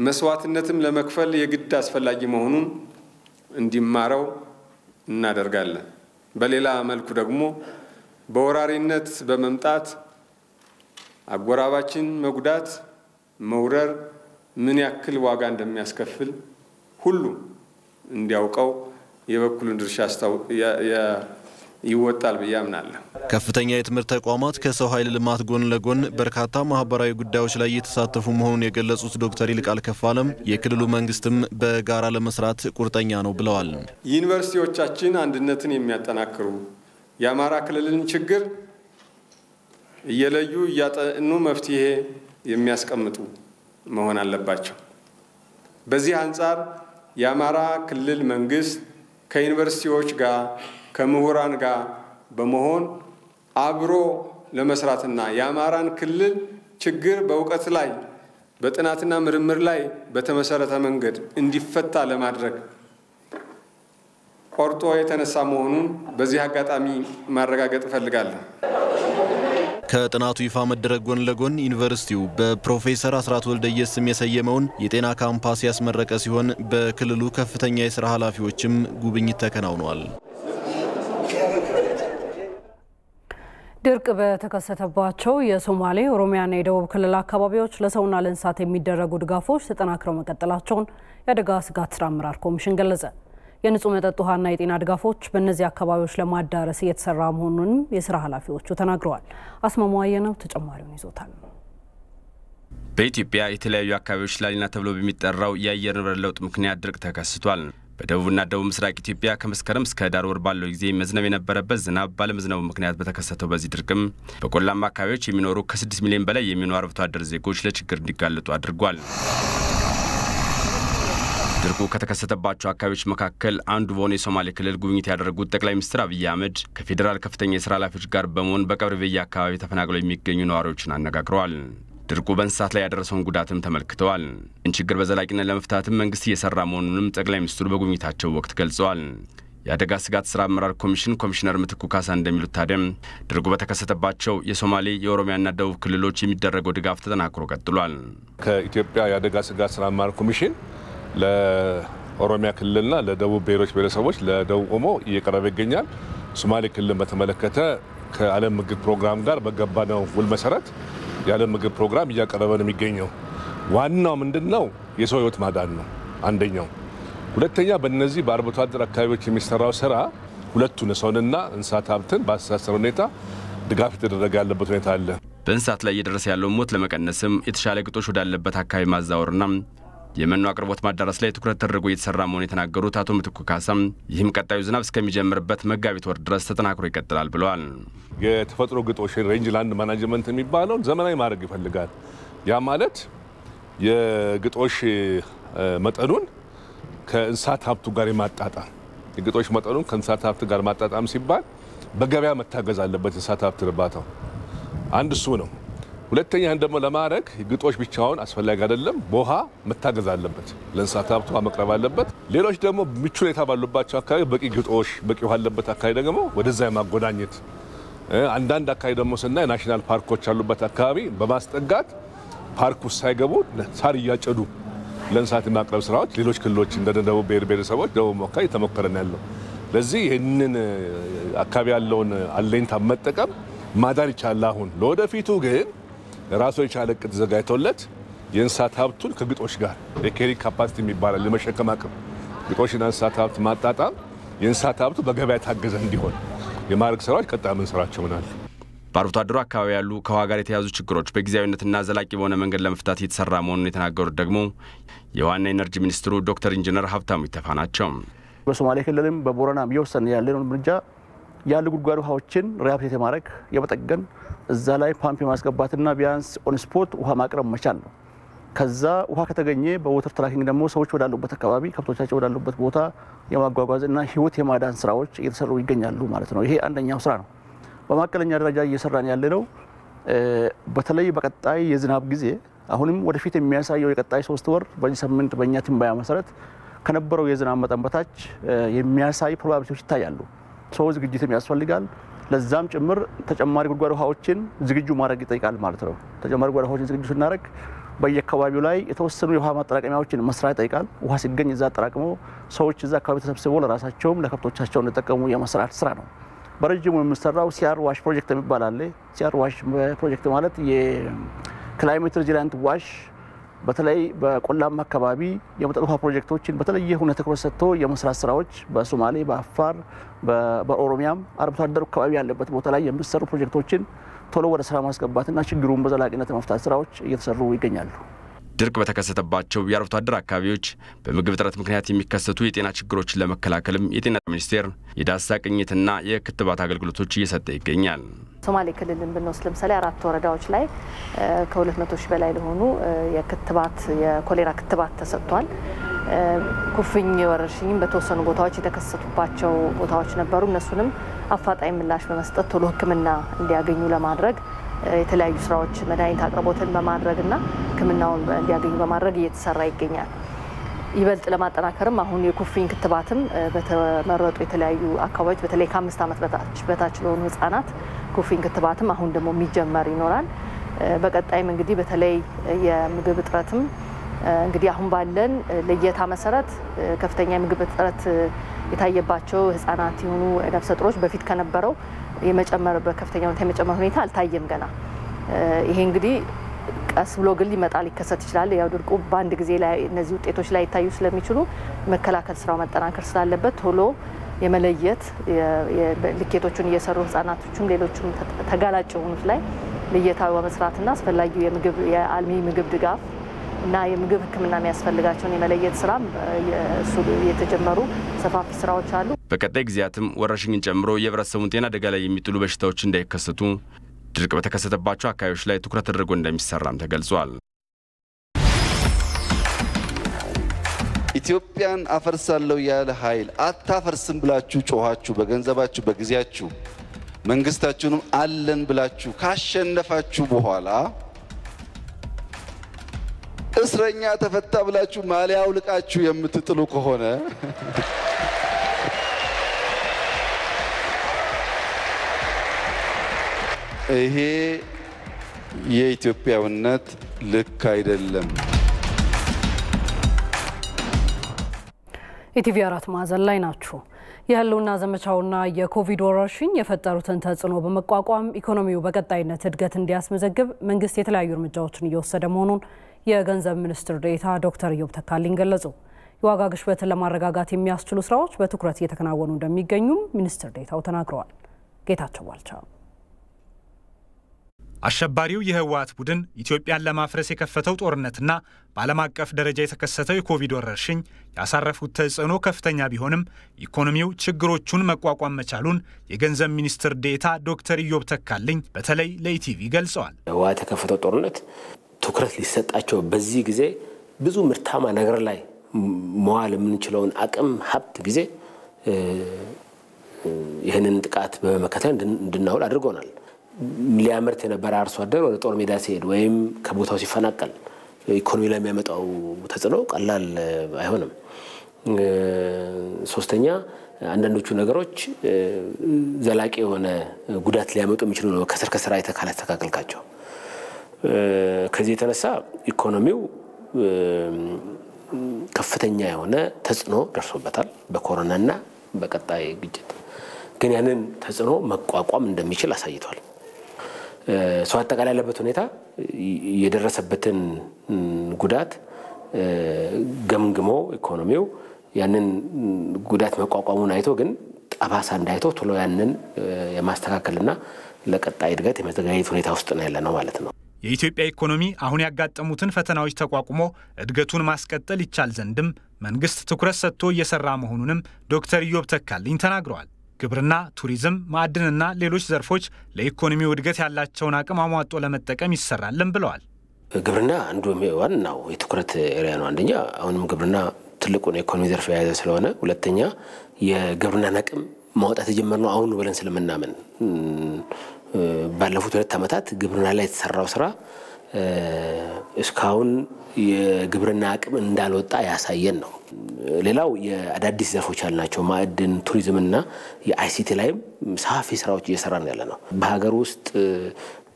መስዋዕትነትም ለመክፈል የግድ አስፈላጊ መሆኑን እንዲማረው እናደርጋለን። በሌላ መልኩ ደግሞ በወራሪነት በመምጣት አጎራባችን መጉዳት መውረር ምን ያክል ዋጋ እንደሚያስከፍል ሁሉ እንዲያውቀው የበኩሉን ድርሻ ይወጣል ብዬ አምናለሁ። ከፍተኛ የትምህርት ተቋማት ከሰው ኃይል ልማት ጎን ለጎን በርካታ ማህበራዊ ጉዳዮች ላይ እየተሳተፉ መሆኑን የገለጹት ዶክተር ይልቃል ከፋለም የክልሉ መንግስትም በጋራ ለመስራት ቁርጠኛ ነው ብለዋል። ዩኒቨርሲቲዎቻችን አንድነትን የሚያጠናክሩ የአማራ ክልልን ችግር እየለዩ እያጠኑ መፍትሄ የሚያስቀምጡ መሆን አለባቸው። በዚህ አንጻር የአማራ ክልል መንግስት ከዩኒቨርሲቲዎች ጋር ከምሁራን ጋር በመሆን አብሮ ለመስራትና የአማራን ክልል ችግር በእውቀት ላይ በጥናትና ምርምር ላይ በተመሰረተ መንገድ እንዲፈታ ለማድረግ ቆርጦ የተነሳ መሆኑን በዚህ አጋጣሚ ማረጋገጥ እፈልጋለሁ። ከጥናቱ ይፋ መደረግ ጎን ለጎን ዩኒቨርሲቲው በፕሮፌሰር አስራት ወልደየስ ስም የሰየመውን የጤና ካምፓስ ያስመረቀ ሲሆን በክልሉ ከፍተኛ የሥራ ኃላፊዎችም ጉብኝት ተከናውኗል። ድርቅ በተከሰተባቸው የሶማሌ፣ ኦሮሚያና የደቡብ ክልል አካባቢዎች ለሰውና ለእንስሳት የሚደረጉ ድጋፎች ተጠናክረው መቀጠላቸውን የአደጋ ስጋት ስራ አመራር ኮሚሽን ገለጸ። የንጹህ መጠጥ ውሃና የጤና ድጋፎች በእነዚህ አካባቢዎች ለማዳረስ እየተሰራ መሆኑንም የስራ ኃላፊዎቹ ተናግረዋል። አስማማየ ነው ተጨማሪውን ይዞታል። በኢትዮጵያ የተለያዩ አካባቢዎች ላሊና ተብሎ በሚጠራው የአየር ንብረት ለውጥ ምክንያት ድርቅ ተከስቷል። በደቡብና ደቡብ ምስራቅ ኢትዮጵያ ከመስከረም እስከ ዳር ወር ባለው ጊዜ መዝነብ የነበረበት ዝናብ ባለመዝነቡ ምክንያት በተከሰተው በዚህ ድርቅም በቆላማ አካባቢዎች የሚኖሩ ከ6 ሚሊዮን በላይ የሚሆኑ አርብቶ አደር ዜጎች ለችግር እንዲጋለጡ አድርጓል። ድርቁ ከተከሰተባቸው አካባቢዎች መካከል አንዱ በሆነ የሶማሌ ክልል ጉብኝት ያደረጉት ጠቅላይ ሚኒስትር አብይ አህመድ ከፌዴራል ከፍተኛ የሥራ ኃላፊዎች ጋር በመሆን በቀብሪ በያ አካባቢ ተፈናቅለው የሚገኙ ነዋሪዎችን አነጋግረዋል። ድርቁ በእንስሳት ላይ ያደረሰውን ጉዳትም ተመልክተዋል። ይህን ችግር በዘላቂነት ለመፍታትም መንግስት እየሰራ መሆኑንም ጠቅላይ ሚኒስትሩ በጉብኝታቸው ወቅት ገልጸዋል። የአደጋ ስጋት ስራ አመራር ኮሚሽን ኮሚሽነር ምትኩ ካሳ እንደሚሉት ታዲያም ድርቁ በተከሰተባቸው የሶማሌ፣ የኦሮሚያና ደቡብ ክልሎች የሚደረገው ድጋፍ ተጠናክሮ ቀጥሏል። ከኢትዮጵያ የአደጋ ስጋት ስራ አመራር ኮሚሽን ለኦሮሚያ ክልልና ለደቡብ ብሔሮች ብሔረሰቦች ለደቡብ ኦሞ እየቀረበ ይገኛል። ሶማሌ ክልልን በተመለከተ ከዓለም ምግብ ፕሮግራም ጋር በገባነው ውል መሰረት የዓለም ምግብ ፕሮግራም እያቀረበ ነው የሚገኘው። ዋናው ምንድነው? የሰው ህይወት ማዳን ነው አንደኛው። ሁለተኛ በእነዚህ በአርብቶ አደር አካባቢዎች የሚሰራው ስራ ሁለቱን ሰውንና እንስሳት ሀብትን በአስተሳሰር ሁኔታ ድጋፍ የተደረገ ያለበት ሁኔታ አለ። በእንስሳት ላይ እየደረሰ ያለውን ሞት ለመቀነስም የተሻለ ግጦሽ ወዳለበት አካባቢ ማዛወርና የመኖ አቅርቦት ማዳረስ ላይ ትኩረት ተደርጎ እየተሰራ መሆኑን የተናገሩት አቶ ምትኩ ካሳም ይህም ቀጣዩ ዝናብ እስከሚጀምርበት መጋቢት ወር ድረስ ተጠናክሮ ይቀጥላል ብለዋል። የተፈጥሮ ግጦሽ ሬንጅ ላንድ ማናጅመንት የሚባለውን ዘመናዊ ማድረግ ይፈልጋል። ያ ማለት የግጦሽ መጠኑን ከእንስሳት ሀብቱ ጋር የማጣጣም የግጦሽ መጠኑን ከእንስሳት ሀብት ጋር ማጣጣም ሲባል በገበያ መታገዝ አለበት እንስሳት ሀብት እርባታው አንድ እሱ ነው። ሁለተኛ ደግሞ ለማድረግ ግጦሽ ብቻውን አስፈላጊ አይደለም፣ በውሃ መታገዝ አለበት፣ ለእንስሳት ሀብቱ መቅረብ አለበት። ሌሎች ደግሞ ምቹ ሁኔታ ባሉባቸው አካባቢ በቂ ግጦሽ በቂ ውሃ ያለበት አካባቢ ደግሞ ወደዛ የማጎዳኘት አንዳንድ አካባቢ ደግሞ ስናይ ናሽናል ፓርኮች ያሉበት አካባቢ በማስጠጋት ፓርክ ውስጥ ሳይገቡ ሳር እያጨዱ ለእንስሳት የማቅረብ ስራዎች ሌሎች ክልሎች እንደ ደቡብ ብሔር ብሔረሰቦች ደቡብ አካባቢ ተሞከረ ነው ያለው። ለዚህ ይህንን አካባቢ ያለውን አለኝታ መጠቀም ማዳን ይቻላል። አሁን ለወደፊቱ ግን ራሱ የቻለ እቅድ ተዘጋጅቶለት የእንስሳት ሀብቱን ከግጦሽ ጋር የኬሪንግ ካፓሲቲ የሚባል ለመሸከም አቅም ግጦሽና እንስሳት ሀብት ማጣጣም የእንስሳት ሀብቱ በገበያ ታገዘ እንዲሆን የማድረግ ስራዎች ቀጣይ የምንሰራቸው ናቸው። በአርብቶ አደሩ አካባቢ ያሉ ከውሃ ጋር የተያዙ ችግሮች በጊዜያዊነትና ዘላቂ በሆነ መንገድ ለመፍታት እየተሰራ መሆኑን የተናገሩት ደግሞ የውሃና ኢነርጂ ሚኒስትሩ ዶክተር ኢንጂነር ሀብታሙ ይተፋ ናቸው። በሶማሌ ክልልም በቦረናም እየወሰን ያለውን እርምጃ ያሉ ጉድጓድ ውሃዎችን ሪሃብሊቴት የማድረግ የመጠገን እዛ ላይ ፓምፕ የማስገባትና ቢያንስ ኦን ስፖት ውሃ ማቅረብ መቻል ነው። ከዛ ውሃ ከተገኘ በወተር ትራኪንግ ደግሞ ሰዎች ወዳሉበት አካባቢ ከብቶቻቸው ወዳሉበት ቦታ የማጓጓዝና ህይወት የማዳን ስራዎች እየተሰሩ ይገኛሉ ማለት ነው። ይሄ አንደኛው ስራ ነው። በማከለኛ ደረጃ እየሰራን ያለነው በተለይ በቀጣይ የዝናብ ጊዜ አሁንም ወደፊት የሚያሳየው የቀጣይ 3 ወር በዚህ ሳምንት በእኛ ትንበያ መሰረት ከነበረው የዝናብ መጠን በታች የሚያሳይ ፕሮባቢሊቲዎች ይታያሉ። ሰው ዝግጅትም ያስፈልጋል። ለዛም ጭምር ተጨማሪ ጉድጓድ ውሃዎችን ዝግጁ ማድረግ ይጠይቃል ማለት ነው። ተጨማሪ ጉድጓድ ውሃዎችን ዝግጁ ስናደርግ በየአካባቢው ላይ የተወሰኑ የውሃ ማጠራቀሚያዎችን መስራት ይጠይቃል። ውሃ ሲገኝ እዛ አጠራቅሞ ሰዎች እዛ አካባቢ ተሰብስበው ለራሳቸውም ለከብቶቻቸው እንዲጠቀሙ የመስራት ስራ ነው። በረጅሙ የሚሰራው ሲአር ዋሽ ፕሮጀክት የሚባል አለ። ሲአር ዋሽ ፕሮጀክት ማለት የክላይሜት ሬዚሊያንት ዋሽ በተለይ በቆላማ አካባቢ የመጠጥ ውሃ ፕሮጀክቶችን በተለየ ሁኔታ ትኩረት ሰጥቶ የመስራት ስራዎች በሶማሌ፣ በአፋር፣ በኦሮሚያም አርብቶ አደሩ አካባቢ ያለበት ቦታ ላይ የሚሰሩ ፕሮጀክቶችን ቶሎ ወደ ስራ ማስገባትና ችግሩን በዘላቂነት መፍታት ስራዎች እየተሰሩ ይገኛሉ። ድርቅ በተከሰተባቸው የአርብቶ አደር አካባቢዎች በምግብ እጥረት ምክንያት የሚከሰቱ የጤና ችግሮችን ለመከላከልም የጤና ሚኒስቴር የዳሰሳ ቅኝትና የክትባት አገልግሎቶች እየሰጠ ይገኛል። ሶማሌ ክልልን ብንወስድ ለምሳሌ 4 ወረዳዎች ላይ ከ200 ሺህ በላይ ለሆኑ የኮሌራ ክትባት ተሰጥቷል። ኩፍኝ ወረርሽኝም በተወሰኑ ቦታዎች የተከሰቱባቸው ቦታዎች ነበሩ። እነሱንም አፋጣኝ ምላሽ በመስጠት ቶሎ ሕክምና እንዲያገኙ ለማድረግ የተለያዩ ስራዎች መድኃኒት አቅርቦትን በማድረግና ሕክምናውን እንዲያገኙ በማድረግ እየተሰራ ይገኛል። ይበልጥ ለማጠናከርም አሁን የኩፍኝ ክትባትም በተመረጡ የተለያዩ አካባቢዎች በተለይ ከ5 ዓመት በታች ለሆኑ ህጻናት ኩፍኝ ክትባትም አሁን ደግሞ የሚጀመር ይኖራል። በቀጣይም እንግዲህ በተለይ የምግብ እጥረትም እንግዲህ አሁን ባለን ለየታ መሰረት ከፍተኛ የምግብ እጥረት የታየባቸው ህጻናት የሆኑ ነፍሰ ጡሮች በፊት ከነበረው የመጨመር በከፍተኛ ሁኔታ አልታየም ገና። ይሄ እንግዲህ ቀስ ብሎ ግን ሊከሰት ይችላል። ያው ድርቁ በአንድ ጊዜ ላይ እነዚህ ውጤቶች ላይ ይታዩ ስለሚችሉ መከላከል ስራው መጠናከር ስላለበት ቶሎ የመለየት ልኬቶቹን እየሰሩ ህጻናቶቹም ሌሎችም ተጋላጭ የሆኑት ላይ ልየታ በመስራትና አስፈላጊው የአልሚ ምግብ ድጋፍ እና የምግብ ሕክምና የሚያስፈልጋቸውን የመለየት ስራ የተጀመሩ ሰፋፊ ስራዎች አሉ። በቀጣይ ጊዜያትም ወረርሽኝን ጨምሮ የህብረተሰቡን ጤና አደጋ ላይ የሚጥሉ በሽታዎች እንዳይከሰቱ ድርቅ በተከሰተባቸው አካባቢዎች ላይ ትኩረት ተደርጎ እንደሚሰራም ተገልጿል። ኢትዮጵያን አፈርሳለሁ ያለ ኃይል አታፈርስም ብላችሁ ጮኻችሁ በገንዘባችሁ በጊዜያችሁ መንግስታችሁንም አለን ብላችሁ ካሸነፋችሁ በኋላ እስረኛ ተፈታ ብላችሁ ማሊያ አውልቃችሁ የምትጥሉ ከሆነ ይሄ የኢትዮጵያውነት ልክ አይደለም። ኢቲቪ 4 ማዕዘን ላይ ናችሁ። የህልውና ዘመቻውና የኮቪድ ወረርሽኝ የፈጠሩትን ተጽዕኖ በመቋቋም ኢኮኖሚው በቀጣይነት እድገት እንዲያስመዘግብ መንግስት የተለያዩ እርምጃዎችን እየወሰደ መሆኑን የገንዘብ ሚኒስትር ዴኤታ ዶክተር ኢዮብ ተካልኝ ገለጹ። የዋጋ ግሽበትን ለማረጋጋት የሚያስችሉ ስራዎች በትኩረት እየተከናወኑ እንደሚገኙም ሚኒስትር ዴኤታው ተናግረዋል። ጌታቸው ባልቻ አሸባሪው የህወሓት ቡድን ኢትዮጵያን ለማፍረስ የከፈተው ጦርነትና በዓለም አቀፍ ደረጃ የተከሰተው የኮቪድ ወረርሽኝ ያሳረፉት ተጽዕኖ ከፍተኛ ቢሆንም ኢኮኖሚው ችግሮቹን መቋቋም መቻሉን የገንዘብ ሚኒስትር ዴኤታ ዶክተር ኢዮብ ተካልኝ በተለይ ለኢቲቪ ገልጸዋል። ህወሓት የከፈተው ጦርነት ትኩረት ሊሰጣቸው በዚህ ጊዜ ብዙ ምርታማ ነገር ላይ መዋል የምንችለውን አቅም ሀብት ጊዜ ይህንን ጥቃት በመከተል እንድናውል አድርጎናል። ሊያመርት የነበረ አርሶ አደር ወደ ጦር ሜዳ ሲሄድ ወይም ከቦታው ሲፈናቀል ኢኮኖሚ ላይ የሚያመጣው ተጽዕኖ ቀላል አይሆንም። ሶስተኛ አንዳንዶቹ ነገሮች ዘላቂ የሆነ ጉዳት ሊያመጡ የሚችሉ ነው ከስራ ካላስተካከልካቸው። ከዚህ የተነሳ ኢኮኖሚው ከፍተኛ የሆነ ተጽዕኖ ደርሶበታል በኮሮናና በቀጣይ ግጭት። ግን ያንን ተጽዕኖ መቋቋም እንደሚችል አሳይቷል። ሰው አጠቃላይ ያለበት ሁኔታ የደረሰበትን ጉዳት ገምግሞ ኢኮኖሚው ያንን ጉዳት መቋቋሙን አይቶ ግን ጠባሳ እንዳይቶ ቶሎ ያንን የማስተካከልና ለቀጣይ እድገት የመዘጋጀት ሁኔታ ውስጥ ነው ያለነው ማለት ነው። የኢትዮጵያ ኢኮኖሚ አሁን ያጋጠሙትን ፈተናዎች ተቋቁሞ እድገቱን ማስቀጠል ይቻል ዘንድም መንግስት ትኩረት ሰጥቶ እየሰራ መሆኑንም ዶክተር ኢዮብ ተካልኝ ተናግረዋል። ግብርና፣ ቱሪዝም፣ ማዕድንና ሌሎች ዘርፎች ለኢኮኖሚው እድገት ያላቸውን አቅም አሟጦ ለመጠቀም ይሰራልም ብለዋል። ግብርና አንዱ ዋናው የትኩረት ኤሪያ ነው። አንደኛ አሁንም ግብርና ትልቁን የኢኮኖሚ ዘርፍ የያዘ ስለሆነ፣ ሁለተኛ የግብርናን አቅም ማውጣት የጀመርነው አሁን ብለን ስለምናምን ባለፉት 2 ዓመታት ግብርና ላይ የተሰራው ስራ እስካሁን የግብርና አቅም እንዳልወጣ ያሳየን ነው። ሌላው የአዳዲስ ዘርፎች ያልናቸው ማዕድን፣ ቱሪዝምና የአይሲቲ ላይም ሰፋፊ ስራዎች እየሰራን ያለ ነው። በሀገር ውስጥ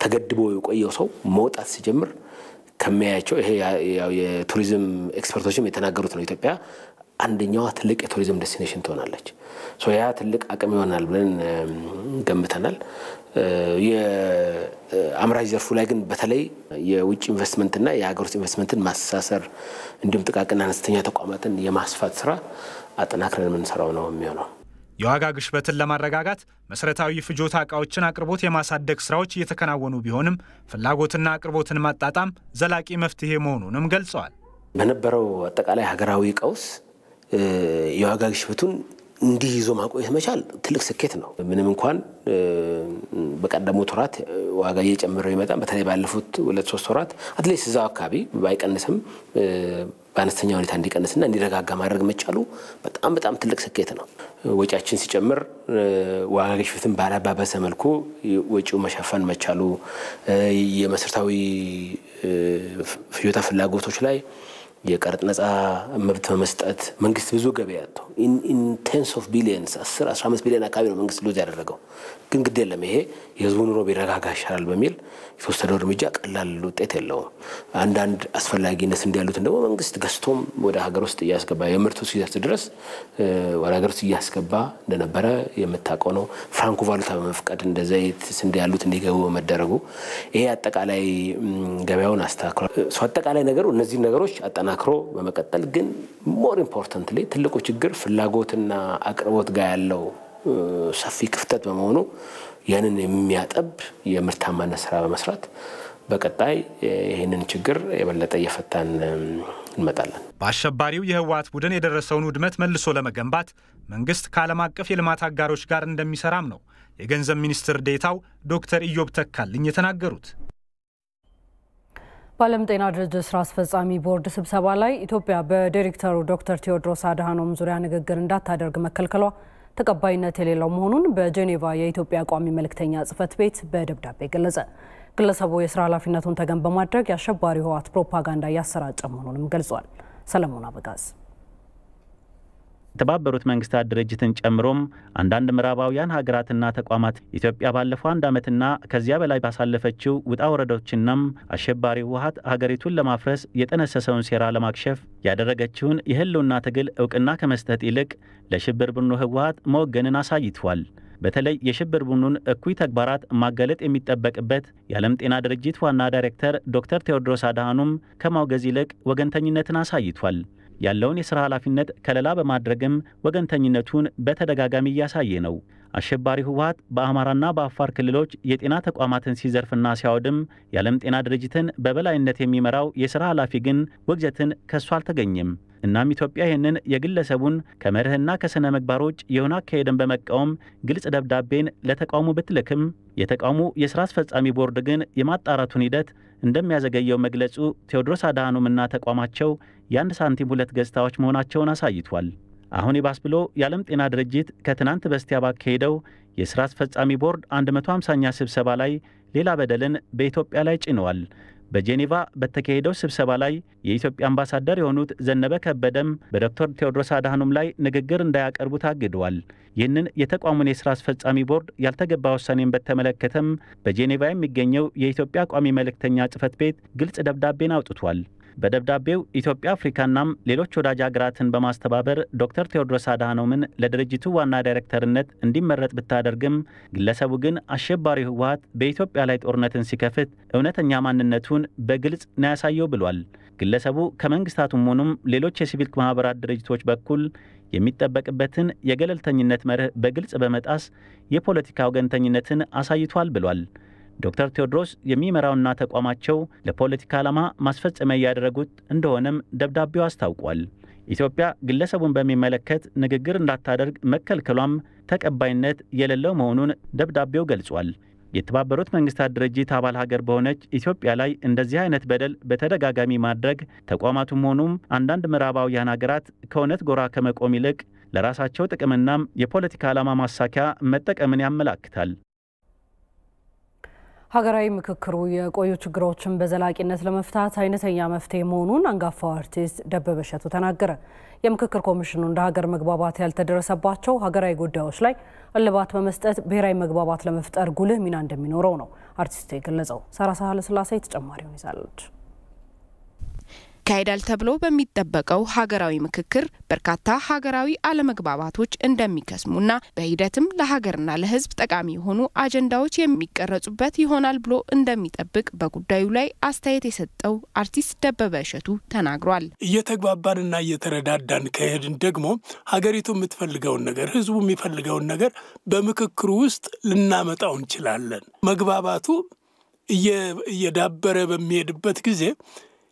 ተገድቦ የቆየው ሰው መውጣት ሲጀምር ከሚያያቸው ይሄ የቱሪዝም ኤክስፐርቶችም የተናገሩት ነው። ኢትዮጵያ አንደኛዋ ትልቅ የቱሪዝም ዴስቲኔሽን ትሆናለች። ያ ትልቅ አቅም ይሆናል ብለን ገምተናል። የአምራች ዘርፉ ላይ ግን በተለይ የውጭ ኢንቨስትመንትና የሀገር ውስጥ ኢንቨስትመንትን ማስተሳሰር እንዲሁም ጥቃቅንና አነስተኛ ተቋማትን የማስፋት ስራ አጠናክረን የምንሰራው ነው የሚሆነው። የዋጋ ግሽበትን ለማረጋጋት መሰረታዊ ፍጆታ ዕቃዎችን አቅርቦት የማሳደግ ስራዎች እየተከናወኑ ቢሆንም ፍላጎትና አቅርቦትን ማጣጣም ዘላቂ መፍትሄ መሆኑንም ገልጸዋል። በነበረው አጠቃላይ ሀገራዊ ቀውስ የዋጋ ግሽበቱን እንዲህ ይዞ ማቆየት መቻል ትልቅ ስኬት ነው። ምንም እንኳን በቀደሙት ወራት ዋጋ እየጨመረ ይመጣል፣ በተለይ ባለፉት 2-3 ወራት አትሊስት እዛው አካባቢ ባይቀንስም በአነስተኛ ሁኔታ እንዲቀንስና እንዲረጋጋ ማድረግ መቻሉ በጣም ትልቅ ስኬት ነው። ወጪያችን ሲጨምር ዋጋ ግሽበትን ባላባበሰ መልኩ ወጪው መሸፈን መቻሉ፣ የመሰረታዊ ፍጆታ ፍላጎቶች ላይ የቀረጥ ነፃ መብት በመስጠት መንግስት ብዙ ገበያ ያጣው ኢን ቴንስ ኦፍ ቢሊየንስ 10-15 ቢሊዮን አካባቢ ነው መንግስት ሉዝ ያደረገው። ግን ግድ የለም ይሄ የህዝቡ ኑሮ ቢረጋጋ ይሻላል በሚል የተወሰደው እርምጃ ቀላል ውጤት የለውም። አንዳንድ አስፈላጊነት እንዲያሉት ደግሞ መንግስት ገዝቶም ወደ ሀገር ውስጥ እያስገባ የምርቱ ሲደርስ ድረስ ወደ ሀገር ውስጥ እያስገባ እንደነበረ የምታውቀው ነው። ፍራንኮ ቫሉታ በመፍቀድ እንደ ዘይት ስንዴ ያሉት እንዲገቡ በመደረጉ ይሄ አጠቃላይ ገበያውን አስተካክሏል። አጠቃላይ ነገሩ እነዚህ ነገሮች አጠናክሮ በመቀጠል ግን ሞር ኢምፖርታንትሊ ትልቁ ችግር ፍላጎትና አቅርቦት ጋር ያለው ሰፊ ክፍተት በመሆኑ ያንን የሚያጠብ የምርታማነት ስራ በመስራት በቀጣይ ይህንን ችግር የበለጠ እየፈታን እንመጣለን። በአሸባሪው የህወሓት ቡድን የደረሰውን ውድመት መልሶ ለመገንባት መንግስት ከዓለም አቀፍ የልማት አጋሮች ጋር እንደሚሰራም ነው የገንዘብ ሚኒስትር ዴኤታው ዶክተር ኢዮብ ተካልኝ የተናገሩት። በዓለም ጤና ድርጅት ስራ አስፈጻሚ ቦርድ ስብሰባ ላይ ኢትዮጵያ በዳይሬክተሩ ዶክተር ቴዎድሮስ አድሃኖም ዙሪያ ንግግር እንዳታደርግ መከልከሏ ተቀባይነት የሌለው መሆኑን በጄኔቫ የኢትዮጵያ ቋሚ መልእክተኛ ጽህፈት ቤት በደብዳቤ ገለጸ። ግለሰቡ የስራ ኃላፊነቱን ተገን በማድረግ የአሸባሪ ህወሓት ፕሮፓጋንዳ እያሰራጨ መሆኑንም ገልጿል። ሰለሞን አበጋዝ የተባበሩት መንግስታት ድርጅትን ጨምሮም አንዳንድ ምዕራባውያን ሀገራትና ተቋማት ኢትዮጵያ ባለፈው 1 ዓመትና ከዚያ በላይ ባሳለፈችው ውጣ ወረዶችናም አሸባሪ ህወሓት ሀገሪቱን ለማፍረስ የጠነሰሰውን ሴራ ለማክሸፍ ያደረገችውን የህልውና ትግል እውቅና ከመስጠት ይልቅ ለሽብር ቡድኑ ህወሓት መወገንን አሳይቷል። በተለይ የሽብር ቡድኑን እኩይ ተግባራት ማገለጥ የሚጠበቅበት የዓለም ጤና ድርጅት ዋና ዳይሬክተር ዶክተር ቴዎድሮስ አድሃኖም ከማውገዝ ይልቅ ወገንተኝነትን አሳይቷል። ያለውን የሥራ ኃላፊነት ከለላ በማድረግም ወገንተኝነቱን በተደጋጋሚ እያሳየ ነው። አሸባሪ ህወሓት በአማራና በአፋር ክልሎች የጤና ተቋማትን ሲዘርፍና ሲያወድም የዓለም ጤና ድርጅትን በበላይነት የሚመራው የሥራ ኃላፊ ግን ውግዘትን ከሱ አልተገኘም። እናም ኢትዮጵያ ይህንን የግለሰቡን ከመርህና ከሥነ ምግባር ውጭ የሆነ አካሄድን በመቃወም ግልጽ ደብዳቤን ለተቃውሞ ብትልክም የተቃውሞ የሥራ አስፈጻሚ ቦርድ ግን የማጣራቱን ሂደት እንደሚያዘገየው መግለጹ ቴዎድሮስ አድሃኖምና ተቋማቸው የአንድ ሳንቲም ሁለት ገጽታዎች መሆናቸውን አሳይቷል። አሁን ይባስ ብሎ የዓለም ጤና ድርጅት ከትናንት በስቲያ ባካሄደው የሥራ አስፈጻሚ ቦርድ 150ኛ ስብሰባ ላይ ሌላ በደልን በኢትዮጵያ ላይ ጭነዋል። በጄኔቫ በተካሄደው ስብሰባ ላይ የኢትዮጵያ አምባሳደር የሆኑት ዘነበ ከበደም በዶክተር ቴዎድሮስ አድሃኖም ላይ ንግግር እንዳያቀርቡ ታግደዋል። ይህንን የተቋሙን የሥራ አስፈጻሚ ቦርድ ያልተገባ ውሳኔን በተመለከተም በጄኔቫ የሚገኘው የኢትዮጵያ ቋሚ መልእክተኛ ጽህፈት ቤት ግልጽ ደብዳቤን አውጥቷል። በደብዳቤው ኢትዮጵያ አፍሪካናም ሌሎች ወዳጅ ሀገራትን በማስተባበር ዶክተር ቴዎድሮስ አድሃኖምን ለድርጅቱ ዋና ዳይሬክተርነት እንዲመረጥ ብታደርግም ግለሰቡ ግን አሸባሪ ህወሓት በኢትዮጵያ ላይ ጦርነትን ሲከፍት እውነተኛ ማንነቱን በግልጽ ነው ያሳየው ብሏል። ግለሰቡ ከመንግስታቱም ሆኑም ሌሎች የሲቪል ማህበራት ድርጅቶች በኩል የሚጠበቅበትን የገለልተኝነት መርህ በግልጽ በመጣስ የፖለቲካ ወገንተኝነትን አሳይቷል ብሏል። ዶክተር ቴዎድሮስ የሚመራውና ተቋማቸው ለፖለቲካ ዓላማ ማስፈጸሚያ ያደረጉት እንደሆነም ደብዳቤው አስታውቋል። ኢትዮጵያ ግለሰቡን በሚመለከት ንግግር እንዳታደርግ መከልከሏም ተቀባይነት የሌለው መሆኑን ደብዳቤው ገልጿል። የተባበሩት መንግስታት ድርጅት አባል ሀገር በሆነች ኢትዮጵያ ላይ እንደዚህ አይነት በደል በተደጋጋሚ ማድረግ ተቋማቱም ሆኑም አንዳንድ ምዕራባውያን ሀገራት ከእውነት ጎራ ከመቆም ይልቅ ለራሳቸው ጥቅምናም የፖለቲካ ዓላማ ማሳኪያ መጠቀምን ያመላክታል። ሀገራዊ ምክክሩ የቆዩ ችግሮችን በዘላቂነት ለመፍታት አይነተኛ መፍትሄ መሆኑን አንጋፋው አርቲስት ደበበ እሸቱ ተናገረ። የምክክር ኮሚሽኑ እንደ ሀገር መግባባት ያልተደረሰባቸው ሀገራዊ ጉዳዮች ላይ እልባት በመስጠት ብሔራዊ መግባባት ለመፍጠር ጉልህ ሚና እንደሚኖረው ነው አርቲስቱ የገለጸው። ሳራ ሳህለ ስላሴ ተጨማሪውን ይዛለች። ይካሄዳል ተብሎ በሚጠበቀው ሀገራዊ ምክክር በርካታ ሀገራዊ አለመግባባቶች እንደሚከስሙና በሂደትም ለሀገርና ለሕዝብ ጠቃሚ የሆኑ አጀንዳዎች የሚቀረጹበት ይሆናል ብሎ እንደሚጠብቅ በጉዳዩ ላይ አስተያየት የሰጠው አርቲስት ደበበ እሸቱ ተናግሯል። እየተግባባንና እየተረዳዳን ከሄድን ደግሞ ሀገሪቱ የምትፈልገውን ነገር ሕዝቡ የሚፈልገውን ነገር በምክክሩ ውስጥ ልናመጣው እንችላለን። መግባባቱ እየዳበረ በሚሄድበት ጊዜ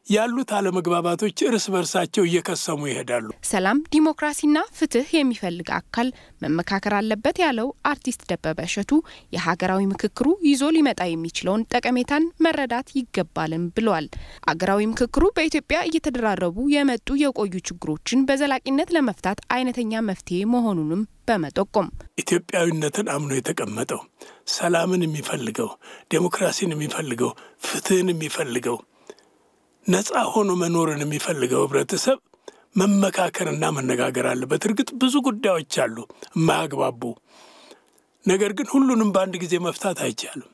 ያሉት አለመግባባቶች እርስ በርሳቸው እየከሰሙ ይሄዳሉ። ሰላም፣ ዲሞክራሲና ፍትህ የሚፈልግ አካል መመካከር አለበት ያለው አርቲስት ደበበ እሸቱ የሀገራዊ ምክክሩ ይዞ ሊመጣ የሚችለውን ጠቀሜታን መረዳት ይገባልም ብሏል። ሀገራዊ ምክክሩ በኢትዮጵያ እየተደራረቡ የመጡ የቆዩ ችግሮችን በዘላቂነት ለመፍታት አይነተኛ መፍትሄ መሆኑንም በመጠቆም ኢትዮጵያዊነትን አምኖ የተቀመጠው ሰላምን የሚፈልገው ዴሞክራሲን የሚፈልገው ፍትህን የሚፈልገው ነፃ ሆኖ መኖርን የሚፈልገው ህብረተሰብ መመካከርና መነጋገር አለበት። እርግጥ ብዙ ጉዳዮች አሉ የማያግባቡ፣ ነገር ግን ሁሉንም በአንድ ጊዜ መፍታት አይቻልም።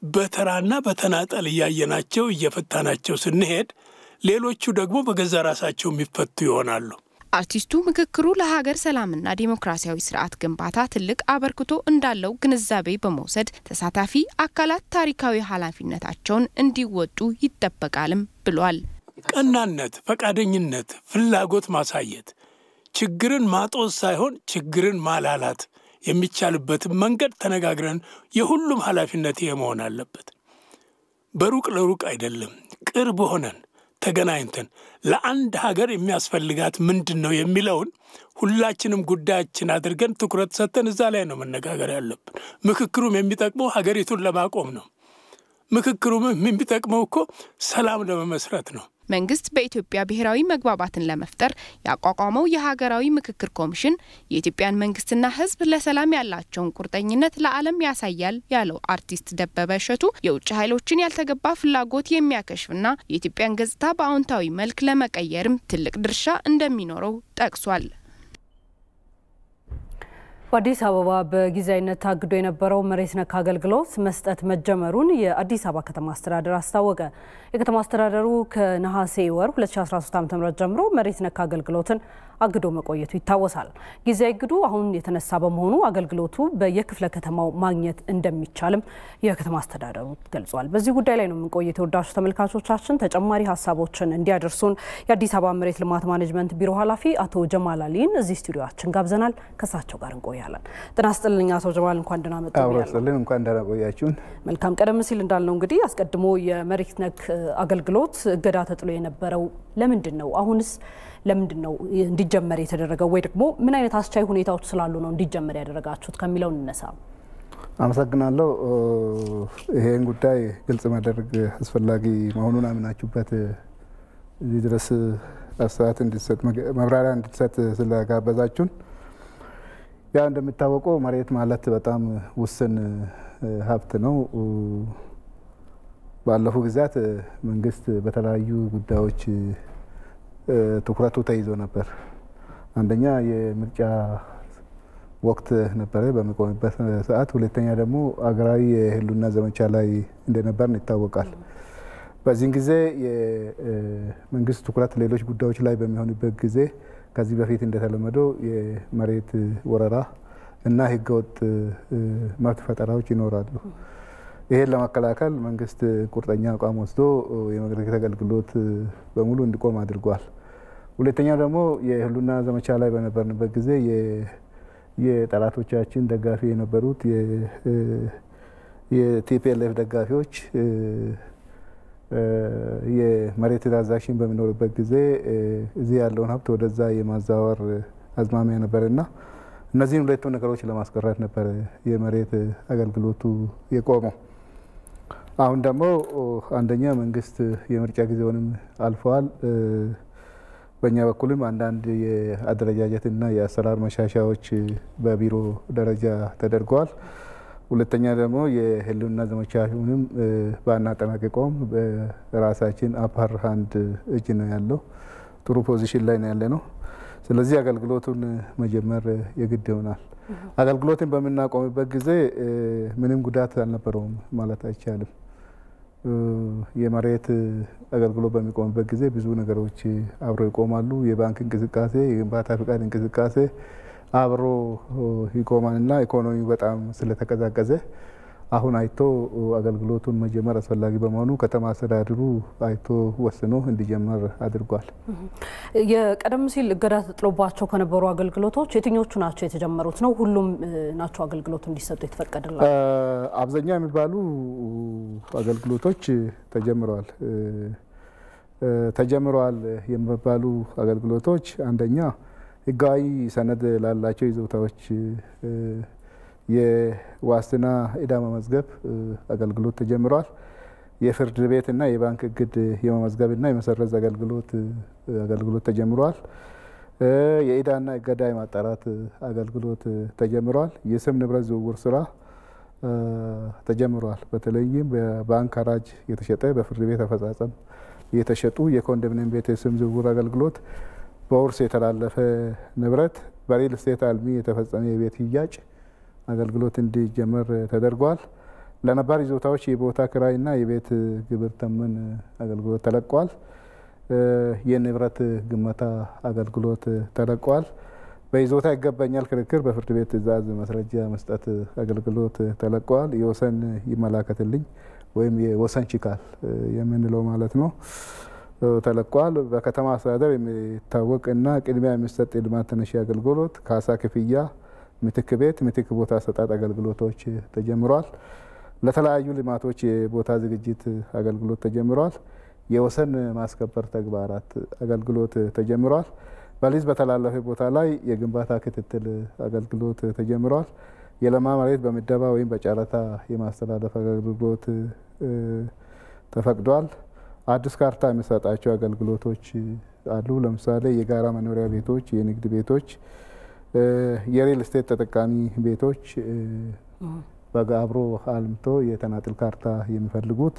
በተራና በተናጠል እያየናቸው እየፈታናቸው ስንሄድ ሌሎቹ ደግሞ በገዛ ራሳቸው የሚፈቱ ይሆናሉ። አርቲስቱ ምክክሩ ለሀገር ሰላምና ዲሞክራሲያዊ ስርዓት ግንባታ ትልቅ አበርክቶ እንዳለው ግንዛቤ በመውሰድ ተሳታፊ አካላት ታሪካዊ ኃላፊነታቸውን እንዲወጡ ይጠበቃልም ብሏል። ቀናነት፣ ፈቃደኝነት፣ ፍላጎት ማሳየት፣ ችግርን ማጦዝ ሳይሆን ችግርን ማላላት የሚቻልበትን መንገድ ተነጋግረን የሁሉም ኃላፊነት ይሄ መሆን አለበት። በሩቅ ለሩቅ አይደለም፣ ቅርብ ሆነን ተገናኝተን ለአንድ ሀገር የሚያስፈልጋት ምንድነው የሚለውን ሁላችንም ጉዳያችን አድርገን ትኩረት ሰጥተን እዛ ላይ ነው መነጋገር ያለብን። ምክክሩም የሚጠቅመው ሀገሪቱን ለማቆም ነው። ምክክሩም የሚጠቅመው እኮ ሰላም ለመመስረት ነው። መንግስት በኢትዮጵያ ብሔራዊ መግባባትን ለመፍጠር ያቋቋመው የሀገራዊ ምክክር ኮሚሽን የኢትዮጵያን መንግስትና ሕዝብ ለሰላም ያላቸውን ቁርጠኝነት ለዓለም ያሳያል ያለው አርቲስት ደበበ እሸቱ የውጭ ኃይሎችን ያልተገባ ፍላጎት የሚያከሽፍና የኢትዮጵያን ገጽታ በአዎንታዊ መልክ ለመቀየርም ትልቅ ድርሻ እንደሚኖረው ጠቅሷል። በአዲስ አበባ በጊዜያዊነት ታግዶ የነበረው መሬት ነክ አገልግሎት መስጠት መጀመሩን የአዲስ አበባ ከተማ አስተዳደር አስታወቀ። የከተማ አስተዳደሩ ከነሐሴ ወር 2013 ዓ.ም ጀምሮ መሬት ነክ አገልግሎትን አግዶ መቆየቱ ይታወሳል። ጊዜያዊ እግዱ አሁን የተነሳ በመሆኑ አገልግሎቱ በየክፍለ ከተማው ማግኘት እንደሚቻልም የከተማ አስተዳደሩ ገልጿል። በዚህ ጉዳይ ላይ ነው የምንቆየው። ተወዳጅ ተመልካቾቻችን ተጨማሪ ሀሳቦችን እንዲያደርሱን የአዲስ አበባ መሬት ልማት ማኔጅመንት ቢሮ ኃላፊ አቶ ጀማል አሊን እዚህ ስቱዲዮአችን ጋብዘናል። ከሳቸው ጋር እንቆያለን። ጤና ይስጥልኝ አቶ ጀማል፣ እንኳን ደህና መጡ። አብራስልን እንኳን ደህና ቆያችሁን። መልካም። ቀደም ሲል እንዳልነው እንግዲህ አስቀድሞ የመሬት ነክ አገልግሎት እገዳ ተጥሎ የነበረው ለምንድን ነው? አሁንስ ለምንድን ነው እንዲጀመር የተደረገው? ወይ ደግሞ ምን አይነት አስቻይ ሁኔታዎች ስላሉ ነው እንዲጀመር ያደረጋችሁት ከሚለው እንነሳ። አመሰግናለሁ። ይሄን ጉዳይ ግልጽ ማድረግ አስፈላጊ መሆኑን አምናችሁበት እዚህ ድረስ አስተያየት እንዲሰጥ መብራሪያ እንዲሰጥ ስለጋበዛችሁን። ያ እንደሚታወቀው መሬት ማለት በጣም ውስን ሀብት ነው። ባለፉት ጊዜያት መንግስት በተለያዩ ጉዳዮች ትኩረቱ ተይዞ ነበር። አንደኛ የምርጫ ወቅት ነበረ በሚቆምበት ሰዓት፣ ሁለተኛ ደግሞ አገራዊ የህልውና ዘመቻ ላይ እንደነበር ይታወቃል። በዚህ ጊዜ የመንግስት ትኩረት ሌሎች ጉዳዮች ላይ በሚሆንበት ጊዜ ከዚህ በፊት እንደተለመደው የመሬት ወረራ እና ህገወጥ መብት ፈጠራዎች ይኖራሉ። ይሄን ለመከላከል መንግስት ቁርጠኛ አቋም ወስዶ የመሬት አገልግሎት በሙሉ እንዲቆም አድርጓል። ሁለተኛው ደግሞ የህልውና ዘመቻ ላይ በነበርንበት ጊዜ የጠላቶቻችን ደጋፊ የነበሩት የቲፒኤልኤፍ ደጋፊዎች የመሬት ትራንዛክሽን በሚኖርበት ጊዜ እዚህ ያለውን ሀብት ወደዛ የማዛወር አዝማሚያ ነበርና እነዚህን ሁለቱ ነገሮች ለማስቀረት ነበር የመሬት አገልግሎቱ የቆመው። አሁን ደግሞ አንደኛ መንግስት የምርጫ ጊዜውንም አልፈዋል። በእኛ በኩልም አንዳንድ የአደረጃጀትና የአሰራር መሻሻያዎች በቢሮ ደረጃ ተደርገዋል። ሁለተኛ ደግሞ የህልውና ዘመቻውንም ባናጠናቅቀውም በራሳችን አፓር ሃንድ እጅ ነው ያለው፣ ጥሩ ፖዚሽን ላይ ነው ያለ ነው። ስለዚህ አገልግሎቱን መጀመር የግድ ይሆናል። አገልግሎትን በምናቆምበት ጊዜ ምንም ጉዳት አልነበረውም ማለት አይቻልም። የመሬት አገልግሎት በሚቆምበት ጊዜ ብዙ ነገሮች አብሮ ይቆማሉ። የባንክ እንቅስቃሴ፣ የግንባታ ፍቃድ እንቅስቃሴ አብሮ ይቆማልና ኢኮኖሚው በጣም ስለተቀዛቀዘ አሁን አይቶ አገልግሎቱን መጀመር አስፈላጊ በመሆኑ ከተማ አስተዳደሩ አይቶ ወስኖ እንዲጀመር አድርጓል። የቀደም ሲል እገዳ ተጥሎባቸው ከነበሩ አገልግሎቶች የትኞቹ ናቸው የተጀመሩት ነው? ሁሉም ናቸው አገልግሎት እንዲሰጡ የተፈቀደላቸው? አብዛኛው የሚባሉ አገልግሎቶች ተጀምረዋል የሚባሉ አገልግሎቶች አንደኛ ህጋዊ ሰነድ ላላቸው ይዞታዎች የዋስትና ዕዳ መመዝገብ አገልግሎት ተጀምሯል። የፍርድ ቤትና የባንክ እግድ የመመዝገብና የመሰረዝ አገልግሎት ተጀምሯል። የዕዳና እገዳ የማጣራት አገልግሎት ተጀምሯል። የስም ንብረት ዝውውር ስራ ተጀምሯል። በተለይም በባንክ ሐራጅ የተሸጠ በፍርድ ቤት አፈጻጸም የተሸጡ የኮንዶሚኒየም ቤት የስም ዝውውር አገልግሎት፣ በውርስ የተላለፈ ንብረት፣ በሪል ስቴት አልሚ የተፈጸመ የቤት ሽያጭ አገልግሎት እንዲጀመር ተደርጓል። ለነባር ይዞታዎች የቦታ ክራይና የቤት ግብር ተመን አገልግሎት ተለቋል። የንብረት ግመታ አገልግሎት ተለቋል። በይዞታ ይገባኛል ክርክር በፍርድ ቤት ትዕዛዝ ማስረጃ መስጠት አገልግሎት ተለቋል። የወሰን ይመላከትልኝ ወይም የወሰን ችካል የምንለው ማለት ነው ተለቋል። በከተማ አስተዳደር የሚታወቅና ቅድሚያ የሚሰጥ የልማት ተነሺ አገልግሎት፣ ካሳ ክፍያ፣ ምትክ ቤት፣ ምትክ ቦታ አሰጣጥ አገልግሎቶች ተጀምሯል። ለተለያዩ ልማቶች የቦታ ዝግጅት አገልግሎት ተጀምሯል። የወሰን ማስከበር ተግባራት አገልግሎት ተጀምሯል። በሊዝ በተላለፈ ቦታ ላይ የግንባታ ክትትል አገልግሎት ተጀምሯል። የለማ መሬት በምደባ ወይም በጨረታ የማስተላለፍ አገልግሎት ተፈቅዷል። አዲስ ካርታ የሚሰጣቸው አገልግሎቶች አሉ። ለምሳሌ የጋራ መኖሪያ ቤቶች፣ የንግድ ቤቶች፣ የሪል ስቴት ተጠቃሚ ቤቶች በአብሮ አልምቶ የተናጥል ካርታ የሚፈልጉት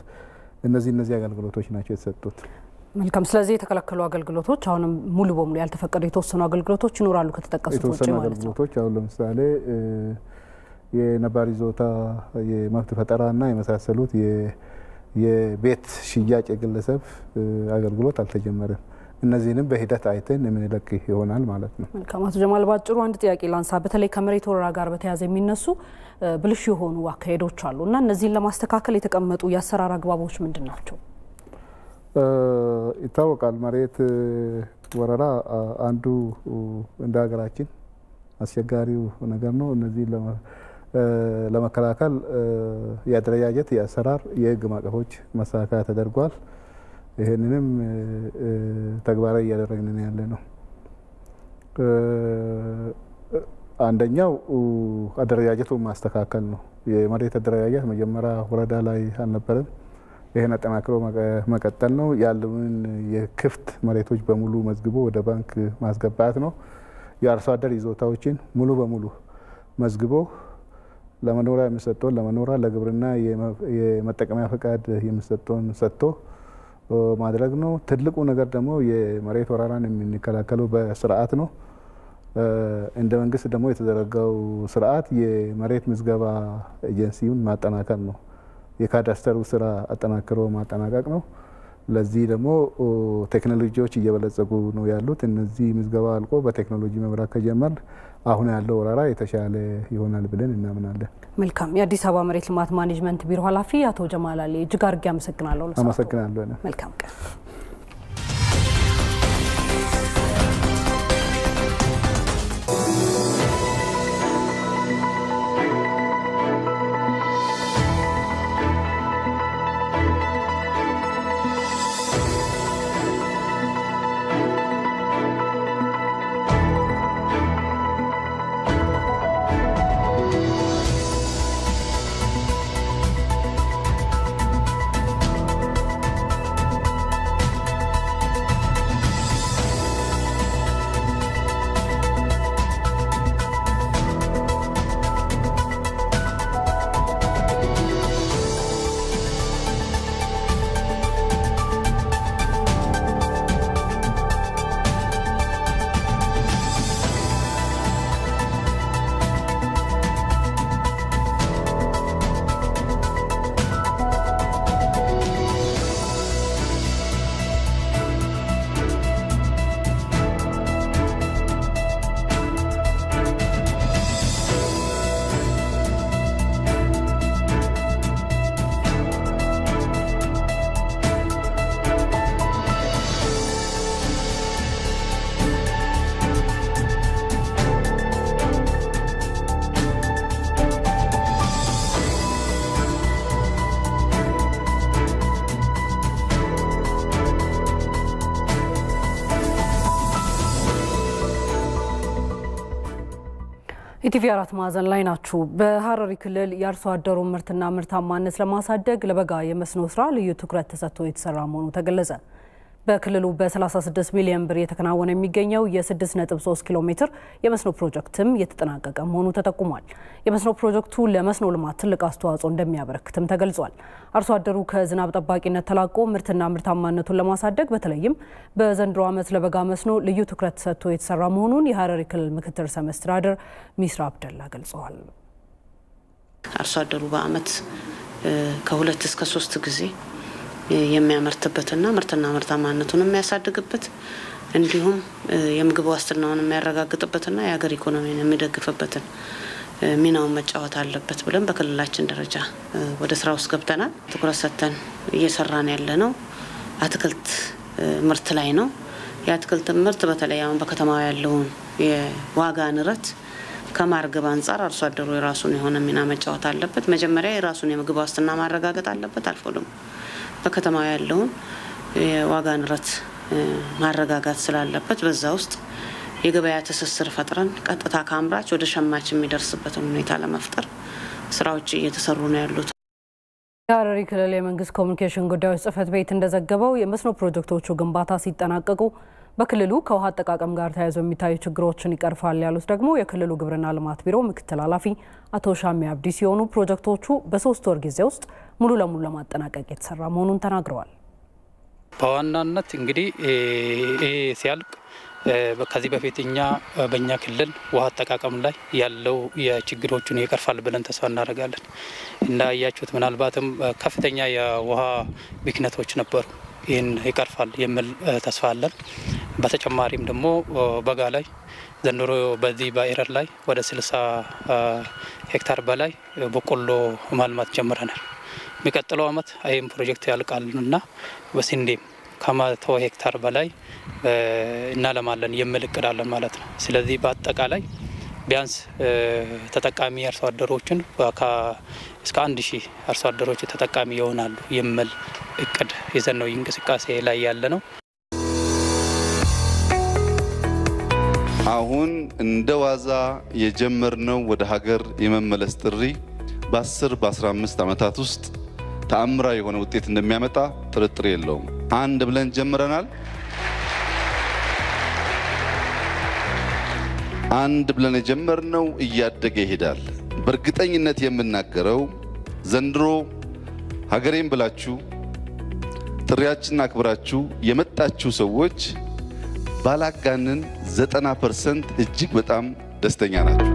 እነዚህ አገልግሎቶች ናቸው የተሰጡት። መልካም። ስለዚህ የተከለከሉ አገልግሎቶች አሁንም ሙሉ በሙሉ ያልተፈቀዱ የተወሰኑ አገልግሎቶች ይኖራሉ ከተጠቀሱት ውጪ ማለት ነው። አገልግሎቶች አሁን ለምሳሌ የነባር ይዞታ የመብት ፈጠራና የመሳሰሉት የቤት ሽያጭ የግለሰብ አገልግሎት አልተጀመረም። እነዚህንም በሂደት አይተን የምንለቅ ይሆናል ማለት ነው። መልካም። አቶ ጀማል ባጭሩ አንድ ጥያቄ ላንሳ። በተለይ ከመሬት ወረራ ጋር በተያያዘ የሚነሱ ብልሹ የሆኑ አካሄዶች አሉ እና እነዚህን ለማስተካከል የተቀመጡ የአሰራር አግባቦች ምንድን ናቸው? ይታወቃል። መሬት ወረራ አንዱ እንደ ሀገራችን አስቸጋሪው ነገር ነው። እነዚህ ለመከላከል የአደረጃጀት፣ የአሰራር፣ የህግ ማዕቀፎች ማስተካከያ ተደርጓል። ይህንንም ተግባራዊ እያደረግን ያለ ነው። አንደኛው አደረጃጀቱን ማስተካከል ነው። የመሬት አደረጃጀት መጀመሪያ ወረዳ ላይ አልነበረም። ይህን አጠናክሮ መቀጠል ነው። ያሉን የክፍት መሬቶች በሙሉ መዝግቦ ወደ ባንክ ማስገባት ነው። የአርሶ አደር ይዞታዎችን ሙሉ በሙሉ መዝግቦ ለመኖሪያ የሚሰጠውን ለመኖሪያ፣ ለግብርና የመጠቀሚያ ፈቃድ የሚሰጠውን ሰጥቶ ማድረግ ነው። ትልቁ ነገር ደግሞ የመሬት ወረራን የሚከላከለው በስርዓት ነው። እንደ መንግስት ደግሞ የተዘረጋው ስርዓት የመሬት ምዝገባ ኤጀንሲውን ማጠናከር ነው። የካዳስተሩ ስራ አጠናክሮ ማጠናቀቅ ነው። ለዚህ ደግሞ ቴክኖሎጂዎች እየበለጸጉ ነው ያሉት። እነዚህ ምዝገባ አልቆ በቴክኖሎጂ መምራት ከጀመር አሁን ያለው ወረራ የተሻለ ይሆናል ብለን እናምናለን። መልካም። የአዲስ አበባ መሬት ልማት ማኔጅመንት ቢሮ ኃላፊ አቶ ጀማል አሊ እጅግ አድርጌ አመሰግናለሁ። አመሰግናለሁ። መልካም ቀን። ኢቲቪ 4 ማዕዘን ላይ ናችሁ። በሐረሪ ክልል የአርሶ አደሩ ምርትና ምርታማነት ለማሳደግ ለበጋ የመስኖ ስራ ልዩ ትኩረት ተሰጥቶ የተሰራ መሆኑ ተገለጸ። በክልሉ በ36 ሚሊዮን ብር የተከናወነ የሚገኘው የ6.3 ኪሎ ሜትር የመስኖ ፕሮጀክትም የተጠናቀቀ መሆኑ ተጠቁሟል። የመስኖ ፕሮጀክቱ ለመስኖ ልማት ትልቅ አስተዋጽኦ እንደሚያበረክትም ተገልጿል። አርሶ አደሩ ከዝናብ ጠባቂነት ተላቆ ምርትና ምርታማነቱን ለማሳደግ በተለይም በዘንድሮ ዓመት ለበጋ መስኖ ልዩ ትኩረት ተሰጥቶ የተሰራ መሆኑን የሐረሪ ክልል ምክትል ርዕሰ መስተዳድር ሚስራ አብደላ ገልጸዋል። አርሶ አደሩ በዓመት ከ2 እስከ 3 ጊዜ የሚያመርትበትና ምርትና ምርታማነቱን የሚያሳድግበት እንዲሁም የምግብ ዋስትናውን የሚያረጋግጥበትና የሀገር ኢኮኖሚን የሚደግፍበትን ሚናውን መጫወት አለበት ብለን በክልላችን ደረጃ ወደ ስራ ውስጥ ገብተናል። ትኩረት ሰጥተን እየሰራን ያለነው አትክልት ምርት ላይ ነው። የአትክልት ምርት በተለይ አሁን በከተማው ያለውን የዋጋ ንረት ከማርገብ አንጻር አርሶ አደሩ የራሱን የሆነ ሚና መጫወት አለበት። መጀመሪያ የራሱን የምግብ ዋስትና ማረጋገጥ አለበት። አልፎ ደግሞ በከተማው ያለውን የዋጋ ንረት ማረጋጋት ስላለበት በዛ ውስጥ የገበያ ትስስር ፈጥረን ቀጥታ ከአምራች ወደ ሸማች የሚደርስበትን ሁኔታ ለመፍጠር ስራዎች እየተሰሩ ነው ያሉት። የሐረሪ ክልል የመንግስት ኮሚኒኬሽን ጉዳዮች ጽህፈት ቤት እንደዘገበው የመስኖ ፕሮጀክቶቹ ግንባታ ሲጠናቀቁ በክልሉ ከውሃ አጠቃቀም ጋር ተያይዞ የሚታዩ ችግሮችን ይቀርፋል ያሉት ደግሞ የክልሉ ግብርና ልማት ቢሮ ምክትል ኃላፊ አቶ ሻሚ አብዲ ሲሆኑ ፕሮጀክቶቹ በ3 ወር ጊዜ ውስጥ ሙሉ ለሙሉ ለማጠናቀቅ የተሰራ መሆኑን ተናግረዋል። በዋናነት እንግዲህ ሲያልቅ ከዚህ በፊት በእኛ ክልል ውሃ አጠቃቀም ላይ ያለው የችግሮቹን ይቀርፋል ብለን ተስፋ እናደርጋለን። እንዳያችሁት ምናልባትም ከፍተኛ የውሃ ብክነቶች ነበሩ። ይህን ይቀርፋል የሚል ተስፋ አለን። በተጨማሪም ደግሞ በጋ ላይ ዘንድሮ በዚህ በኤረር ላይ ወደ 60 ሄክታር በላይ በቆሎ ማልማት ጀምረናል። የሚቀጥለው ዓመት ይህም ፕሮጀክት ያልቃልና በስንዴም ከ100 ሄክታር በላይ እናለማለን የሚል እቅድ አለን ማለት ነው። ስለዚህ በአጠቃላይ ቢያንስ ተጠቃሚ አርሶ አደሮችን እስከ 1000 አርሶ አደሮች ተጠቃሚ ይሆናሉ የሚል እቅድ ይዘን ነው እንቅስቃሴ ላይ ያለ ነው። አሁን እንደ ዋዛ የጀመርነው ወደ ሀገር የመመለስ ጥሪ በ10 በ15 ዓመታት ውስጥ ተአምራዊ የሆነ ውጤት እንደሚያመጣ ጥርጥር የለውም። አንድ ብለን ጀምረናል። አንድ ብለን የጀመርነው እያደገ ይሄዳል። በእርግጠኝነት የምናገረው ዘንድሮ ሀገሬን ብላችሁ ጥሪያችንን አክብራችሁ የመጣችሁ ሰዎች ባላጋንን 90% እጅግ በጣም ደስተኛ ናቸው።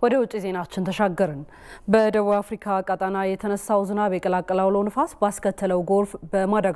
ወደ ውጭ ዜናችን ተሻገርን። በደቡብ አፍሪካ ቀጠና የተነሳው ዝናብ የቀላቀለው አውሎ ንፋስ ባስከተለው ጎርፍ በማዳጋስካር